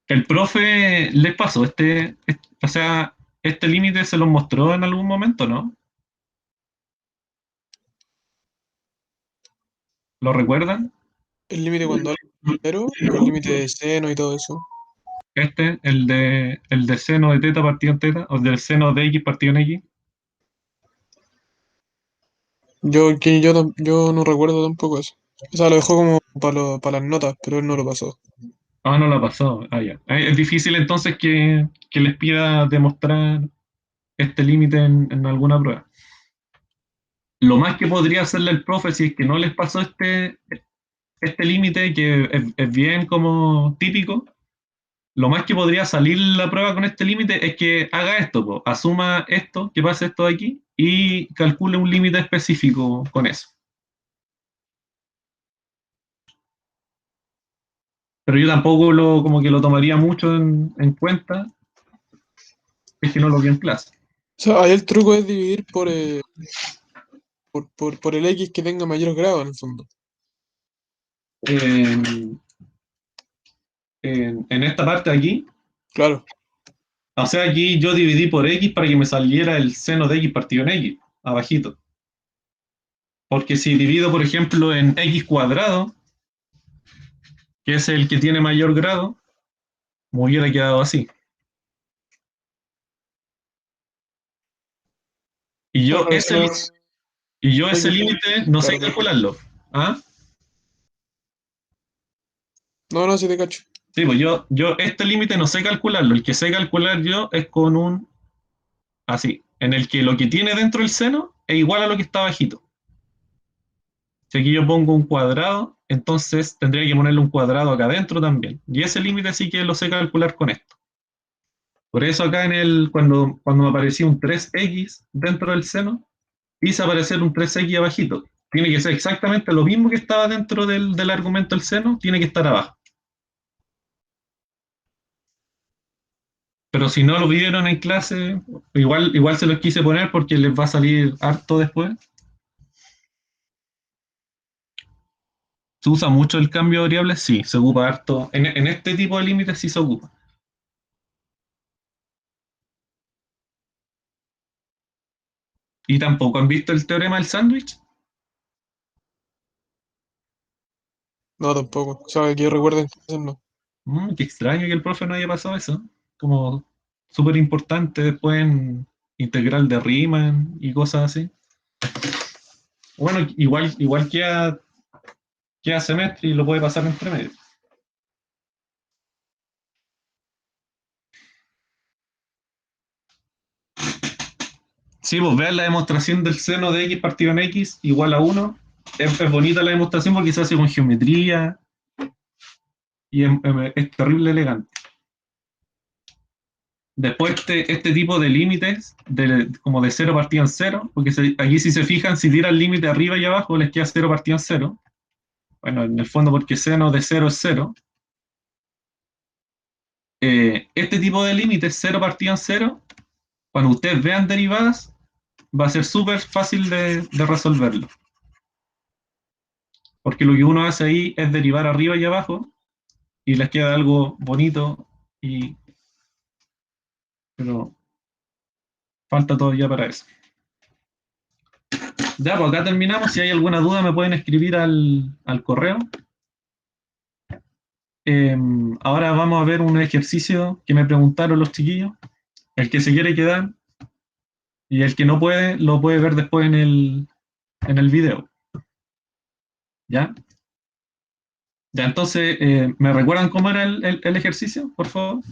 El profe les pasó o sea, este límite se los mostró en algún momento, ¿no? ¿Lo recuerdan? El límite cuando hay cero, o el límite de seno y todo eso. El de seno de teta partido en teta, o del seno de x partido en x. Yo no recuerdo tampoco eso. O sea, lo dejó como para las notas, pero él no lo pasó. Ah, no lo ha pasado. Ah, ya. Es difícil entonces que les pida demostrar este límite en alguna prueba. Lo más que podría hacerle el profe si es que no les pasó este límite, que es bien como típico, lo más que podría salir la prueba con este límite es que haga esto, po. Asuma esto, que pase esto de aquí, y calcule un límite específico con eso. Pero yo tampoco como que lo tomaría mucho en cuenta, es que no lo vi en clase. O sea, ahí el truco es dividir por el X que tenga mayor grado en el fondo. En, en esta parte de aquí, Claro. o sea, aquí yo dividí por x para que me saliera el seno de x partido en x, abajito. Porque si divido, por ejemplo, en x cuadrado, que es el que tiene mayor grado, me hubiera quedado así. Y yo Claro, ese, y yo ese X, límite no sé claro, perfecto. calcularlo. ¿Ah? No, no, sí te cacho. Sí, pues yo este límite no sé calcularlo. El que sé calcular yo es con un así, en el que lo que tiene dentro del seno es igual a lo que está bajito. Si aquí yo pongo un cuadrado, entonces tendría que ponerle un cuadrado acá adentro también. Y ese límite sí que lo sé calcular con esto. Por eso acá cuando me aparecía un 3x dentro del seno, hice aparecer un 3x abajito. Tiene que ser exactamente lo mismo que estaba dentro del argumento del seno, tiene que estar abajo. Pero si no lo vieron en clase, igual se los quise poner porque les va a salir harto después. ¿Se usa mucho el cambio de variables? Sí, se ocupa harto. En este tipo de límites sí se ocupa. ¿Y tampoco han visto el teorema del sándwich? No, tampoco. O sea, que yo recuerden que no. Qué extraño que el profe no haya pasado eso. Como súper importante después en integral de Riemann y cosas así. Bueno, igual queda semestre y lo puede pasar entre medio. Sí, pues vean la demostración del seno de x partido en x igual a 1. Es bonita la demostración porque se hace con geometría y es terrible elegante. Después este tipo de límites, como de 0 partido en 0, porque aquí si se fijan, si tiran límite arriba y abajo, les queda 0 partido en 0. Bueno, en el fondo porque seno de 0 es 0. Este tipo de límites, 0 partido en 0, cuando ustedes vean derivadas, va a ser súper fácil de resolverlo. Porque lo que uno hace ahí es derivar arriba y abajo, y les queda algo bonito, pero falta todavía para eso. Ya, pues acá terminamos. Si hay alguna duda me pueden escribir al correo. Ahora vamos a ver un ejercicio que me preguntaron los chiquillos. El que se quiere quedar y el que no puede, lo puede ver después en el video. ¿Ya? Ya, entonces, ¿me recuerdan cómo era el ejercicio, por favor?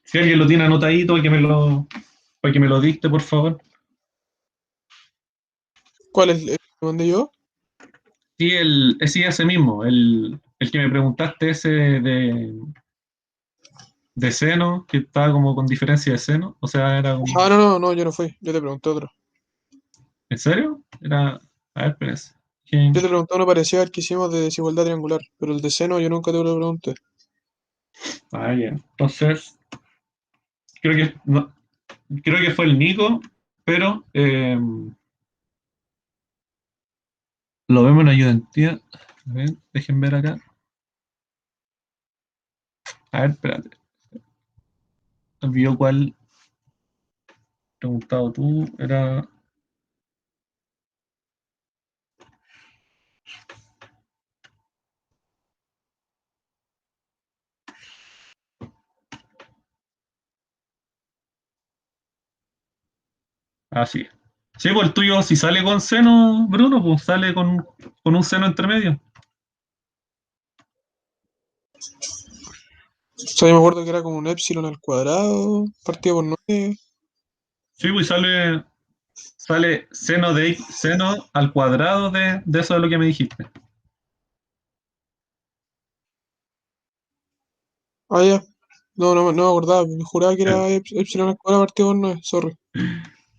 Si alguien lo tiene anotadito, para que me lo dicte, por favor. ¿Cuál es el que mandé yo? Sí, sí, ese mismo, el que me preguntaste, ese de seno, que estaba como con diferencia de seno, o sea, era como, Ah, no, yo no fui. Yo te pregunté otro. ¿en serio? Era, a ver, espérense. Yo te pregunté uno parecido al que hicimos de desigualdad triangular, pero el de seno yo nunca te lo pregunté. Ah, ya. Entonces, creo que, creo que fue el Nico, pero lo vemos en ayudantía. A ver, dejen ver acá. A ver, espérate. Olvidó cuál preguntado tú. Era. Ah, sí. Sí, pues el tuyo, si sale con seno, Bruno, pues sale con un seno entre medio. O sea, yo me acuerdo que era como un epsilon al cuadrado, partido por 9. Sí, pues sale seno al cuadrado de eso de lo que me dijiste. Ah, ya. No me acordaba, me juraba que Eh, era epsilon al cuadrado partido por 9, sorry.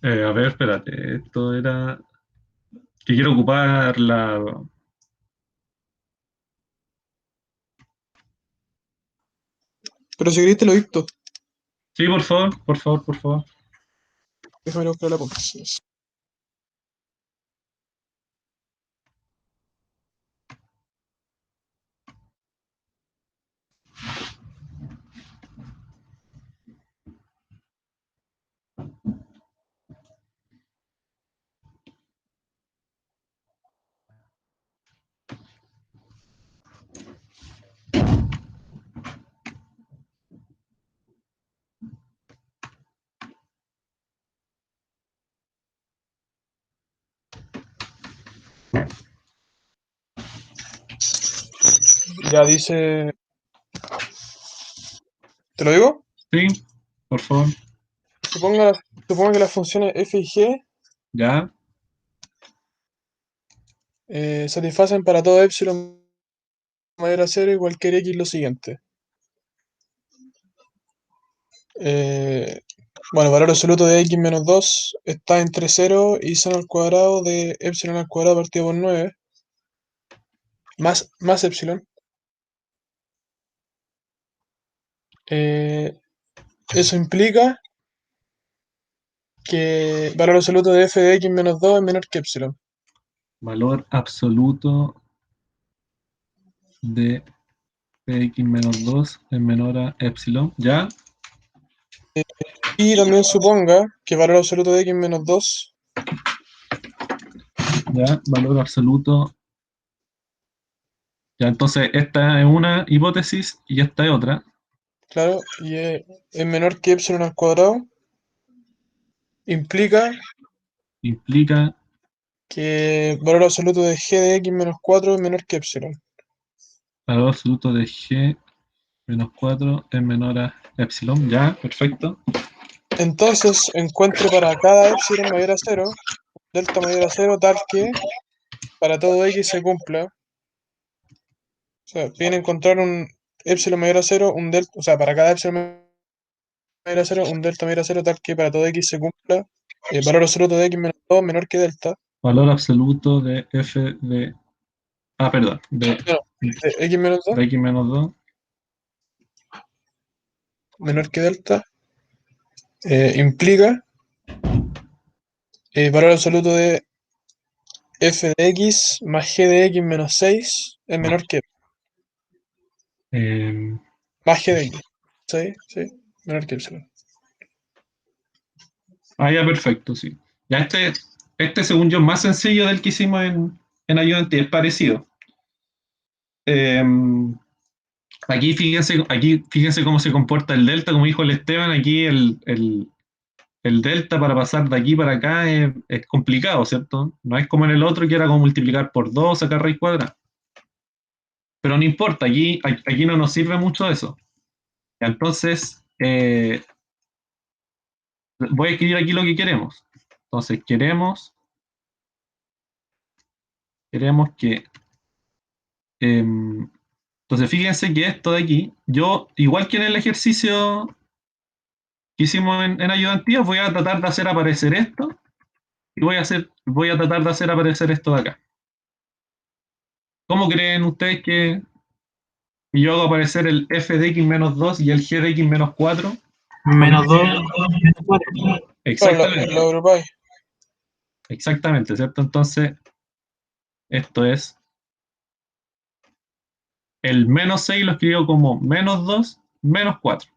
a ver, espérate. Esto era. Que quiero ocupar la. Pero si querés te lo dicto. Sí, por favor, por favor, por favor. Déjame ir a buscar la punta. Ya dice. ¿Te lo digo? Sí, por favor. Suponga, suponga que las funciones f y g Ya, satisfacen para todo epsilon mayor a cero y cualquier x lo siguiente. Eh, bueno, valor absoluto de x menos 2 está entre 0 y seno al cuadrado de epsilon al cuadrado partido por 9 más epsilon. Eh, eso implica que valor absoluto de f de x menos 2 es menor que epsilon. valor absoluto de px menos 2 es menor a epsilon. Ya, Y también suponga que valor absoluto de x menos 2, ya, valor absoluto. Ya, entonces esta es una hipótesis y esta es otra. claro, y es menor que epsilon al cuadrado, implica Implica que valor absoluto de g de x menos 4 es menor que epsilon. valor absoluto de g menos 4 es menor a epsilon. Ya, perfecto. Entonces encuentre para cada epsilon mayor a 0, delta mayor a 0, tal que para todo x se cumpla. O sea, viene a encontrar un epsilon mayor a 0, un delta, o sea, para cada epsilon mayor a 0, un delta mayor a 0, tal que para todo x se cumpla valor absoluto de x menos 2 menor que delta. Valor absoluto de f de. Ah, perdón. No, de x menos 2 De x menos 2. menor que delta implica valor absoluto de f de x más g de x menos 6 es menor que Eh, más g de x. ¿Sí? Sí, menor que epsilon. ya, perfecto, sí. Ya este según yo es más sencillo del que hicimos en ayudante, es parecido. Eh, aquí fíjense cómo se comporta el delta, como dijo el Esteban, aquí el delta para pasar de aquí para acá es complicado, ¿cierto? No es como en el otro que era como multiplicar por 2, sacar raíz cuadrada. Pero no importa, aquí no nos sirve mucho eso. Entonces, voy a escribir aquí lo que queremos. Entonces, queremos queremos que... entonces, fíjense que esto de aquí, yo, igual que en el ejercicio que hicimos en ayudantías, voy a tratar de hacer aparecer esto y voy a tratar de hacer aparecer esto de acá. ¿Cómo creen ustedes que yo hago aparecer el f de x menos 2 y el g de x menos 4? Menos 2, menos 4. Claro, Exactamente, lo agrupáis. exactamente, ¿cierto? Entonces, esto es el menos 6 lo escribo como menos 2, menos 4.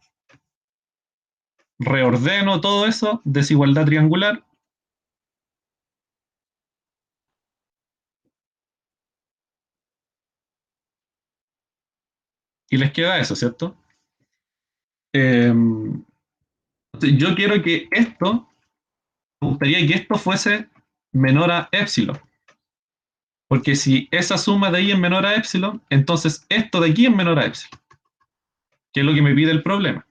Reordeno todo eso, desigualdad triangular. Y les queda eso, ¿cierto? Yo quiero que esto, me gustaría que esto fuese menor a epsilon. Porque si esa suma de ahí es menor a epsilon, entonces esto de aquí es menor a epsilon, que es lo que me pide el problema.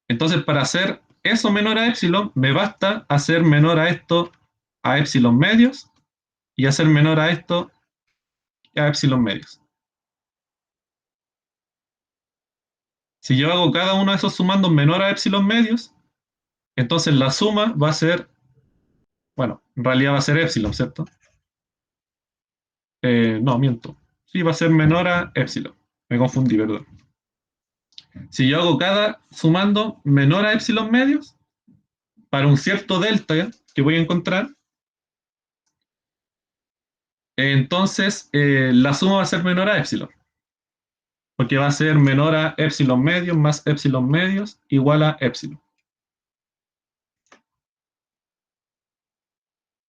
Entonces, para hacer eso menor a epsilon, me basta hacer menor a esto a epsilon medios y hacer menor a esto a epsilon medios. Si yo hago cada uno de esos sumandos menor a epsilon medios, entonces la suma va a ser, bueno, en realidad va a ser epsilon, ¿cierto? No, miento. Sí, va a ser menor a epsilon. Me confundí, perdón. Si yo hago cada sumando menor a epsilon medios, para un cierto delta que voy a encontrar, entonces la suma va a ser menor a epsilon. Porque va a ser menor a epsilon medios más epsilon medios igual a epsilon.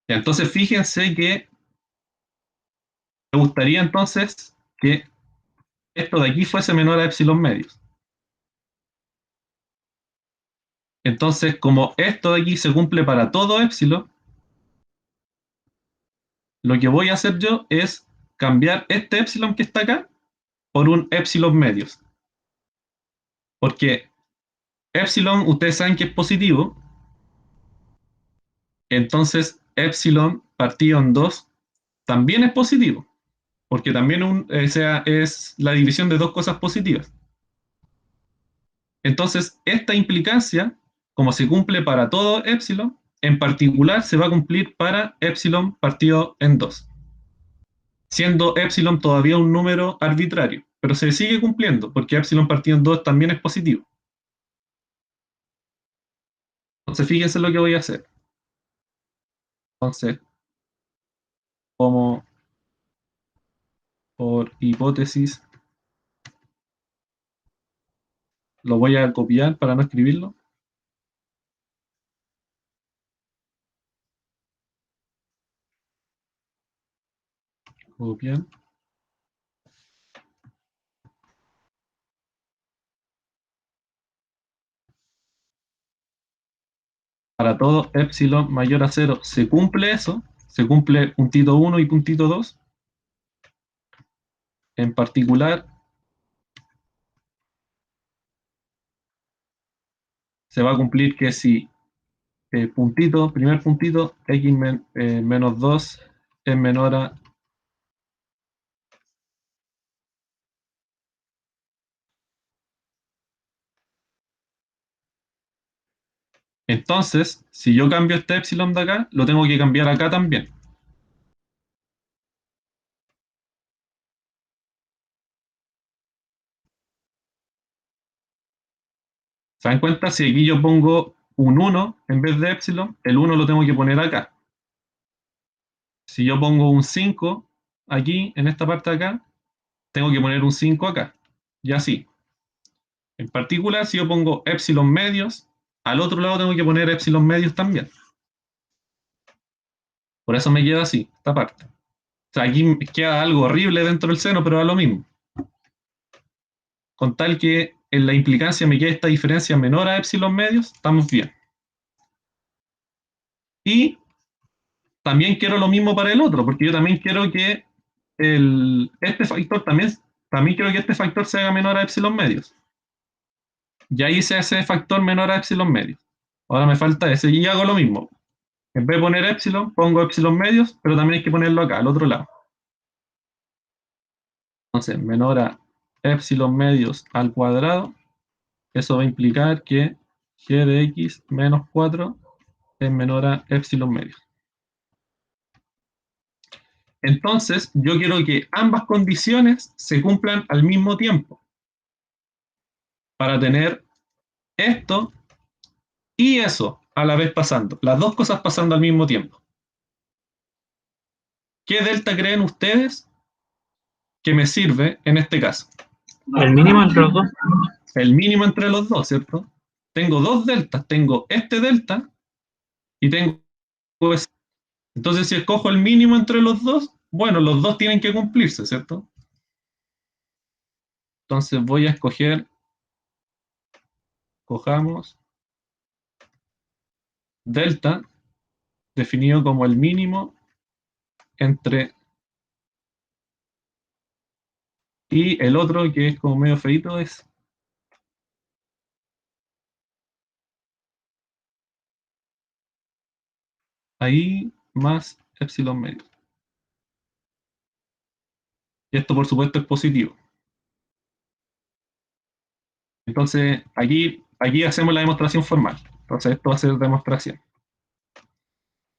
Entonces fíjense que me gustaría entonces que esto de aquí fuese menor a epsilon medios. Entonces, como esto de aquí se cumple para todo epsilon, lo que voy a hacer yo es cambiar este epsilon que está acá por un epsilon medios. Porque epsilon, ustedes saben que es positivo, entonces epsilon partido en 2 también es positivo, porque también es la división de dos cosas positivas. Entonces, esta implicancia, como se cumple para todo epsilon, en particular se va a cumplir para epsilon partido en 2, siendo epsilon todavía un número arbitrario, pero se sigue cumpliendo, porque epsilon partido en 2 también es positivo. Entonces, fíjense lo que voy a hacer. Entonces, como por hipótesis, lo voy a copiar para no escribirlo. Copiar. Para todo epsilon mayor a 0 se cumple eso, se cumple puntito 1 y puntito 2. En particular, se va a cumplir que si puntito, primer puntito, x menos 2 es menor a... Entonces, si yo cambio este epsilon de acá, lo tengo que cambiar acá también. ¿Se dan cuenta? Si aquí yo pongo un 1 en vez de epsilon, el 1 lo tengo que poner acá. Si yo pongo un 5 aquí, en esta parte de acá, tengo que poner un 5 acá. Y así. En particular, si yo pongo epsilon medios, al otro lado tengo que poner epsilon medios también. Por eso me queda así, esta parte. O sea, aquí queda algo horrible dentro del seno, pero da lo mismo. Con tal que en la implicancia me quede esta diferencia menor a epsilon medios, estamos bien. Y también quiero lo mismo para el otro, porque yo también quiero que este factor también quiero que este factor se haga menor a epsilon medios. Y ahí se hace factor menor a epsilon medios. Ahora me falta ese y hago lo mismo. En vez de poner epsilon, pongo epsilon medios, pero también hay que ponerlo acá, al otro lado. Entonces, menor a epsilon medios al cuadrado, eso va a implicar que g de x menos 4 es menor a epsilon medios. Entonces, yo quiero que ambas condiciones se cumplan al mismo tiempo para tener esto y eso a la vez pasando, las dos cosas pasando al mismo tiempo. ¿Qué delta creen ustedes que me sirve en este caso? El mínimo entre los dos. El mínimo entre los dos, ¿cierto? Tengo dos deltas, tengo este delta y tengo este. Entonces, si escojo el mínimo entre los dos, bueno, los dos tienen que cumplirse, ¿cierto? Entonces voy a escoger, cojamos, delta, definido como el mínimo entre, y el otro que es como medio feito es ahí más epsilon medio. Y esto por supuesto es positivo. Entonces aquí hacemos la demostración formal. Entonces esto va a ser demostración.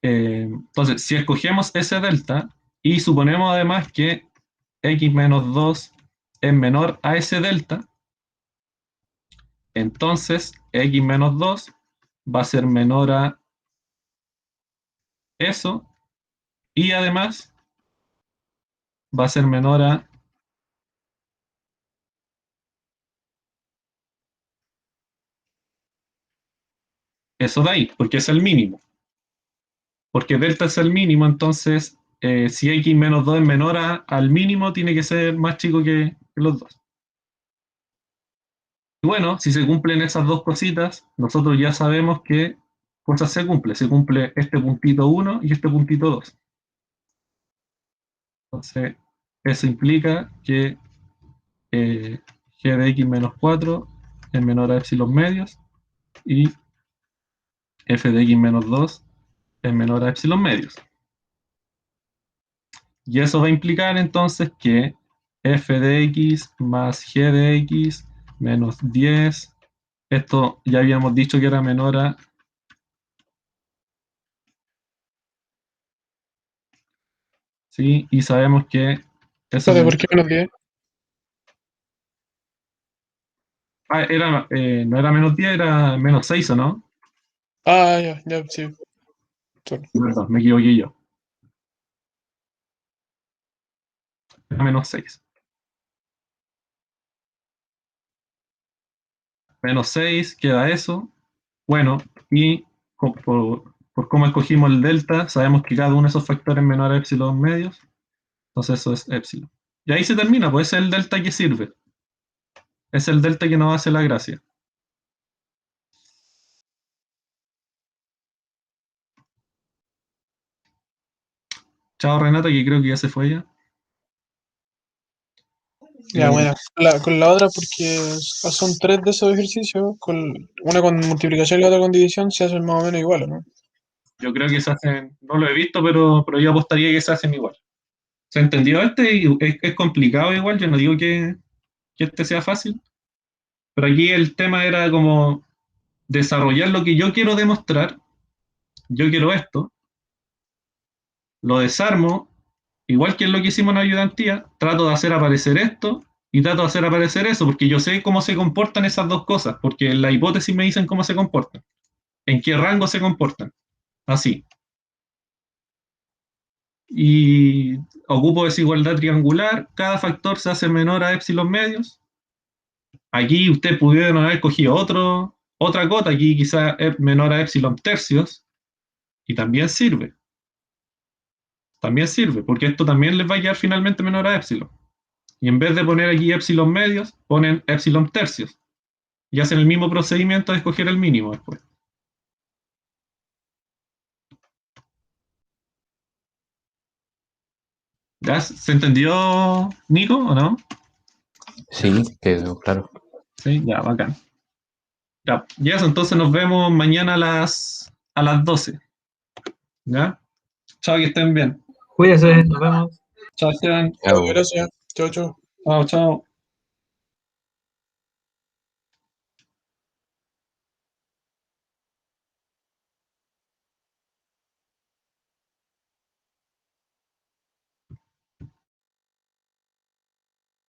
Entonces, si escogemos ese delta y suponemos además que x menos 2 es menor a ese delta, entonces x menos 2 va a ser menor a eso y además va a ser menor a eso de ahí, porque es el mínimo. Porque delta es el mínimo, entonces si x menos 2 es menor al mínimo, tiene que ser más chico que los dos. Y bueno, si se cumplen esas dos cositas, nosotros ya sabemos qué cosas se cumple. Se cumple este puntito 1 y este puntito 2. Entonces, eso implica que g de x menos 4 es menor a epsilon medios y f de x menos 2 es menor a epsilon medios. Y eso va a implicar entonces que f de x más g de x menos 10, esto ya habíamos dicho que era menor a, ¿sí? Y sabemos que eso Espérate, es, ¿por qué menos 10? no era menos 10, era menos 6, ¿o no? Ah, ya, ya, sí. Sorry. Perdón, me equivoqué yo. Era menos 6. Menos 6 queda eso. Bueno, y por cómo escogimos el delta, sabemos que cada uno de esos factores es menor a epsilon medios. Entonces eso es epsilon. Y ahí se termina, pues ese es el delta que sirve. Es el delta que nos hace la gracia. Chao Renata, que creo que ya se fue ya. Ya, bueno, con la otra, porque son tres de esos ejercicios, una con multiplicación y la otra con división, se hacen más o menos igual, ¿no? Yo creo que se hacen, no lo he visto, pero yo apostaría que se hacen igual. ¿Se entendió este? Y es complicado igual, yo no digo que este sea fácil, pero aquí el tema era como desarrollar lo que yo quiero demostrar. Yo quiero esto, lo desarmo, igual que es lo que hicimos en la ayudantía, trato de hacer aparecer esto y trato de hacer aparecer eso, porque yo sé cómo se comportan esas dos cosas, porque en la hipótesis me dicen cómo se comportan, en qué rango se comportan, así. Y ocupo desigualdad triangular, cada factor se hace menor a epsilon medios. Aquí usted pudieron haber cogido otra cota, aquí quizá es menor a epsilon tercios, y también sirve, porque esto también les va a quedar finalmente menor a epsilon. Y en vez de poner aquí epsilon medios, ponen epsilon tercios. Y hacen el mismo procedimiento de escoger el mínimo después. ¿Ya se entendió, Nico, o no? Sí, quedó claro. Sí, ya, bacán. Ya, y eso, entonces nos vemos mañana a las 12. ¿Ya? Chao, que estén bien. Cuídense, nos vemos. Chao, Esteban. Chao. Gracias. Chau, chau. Chao, chao.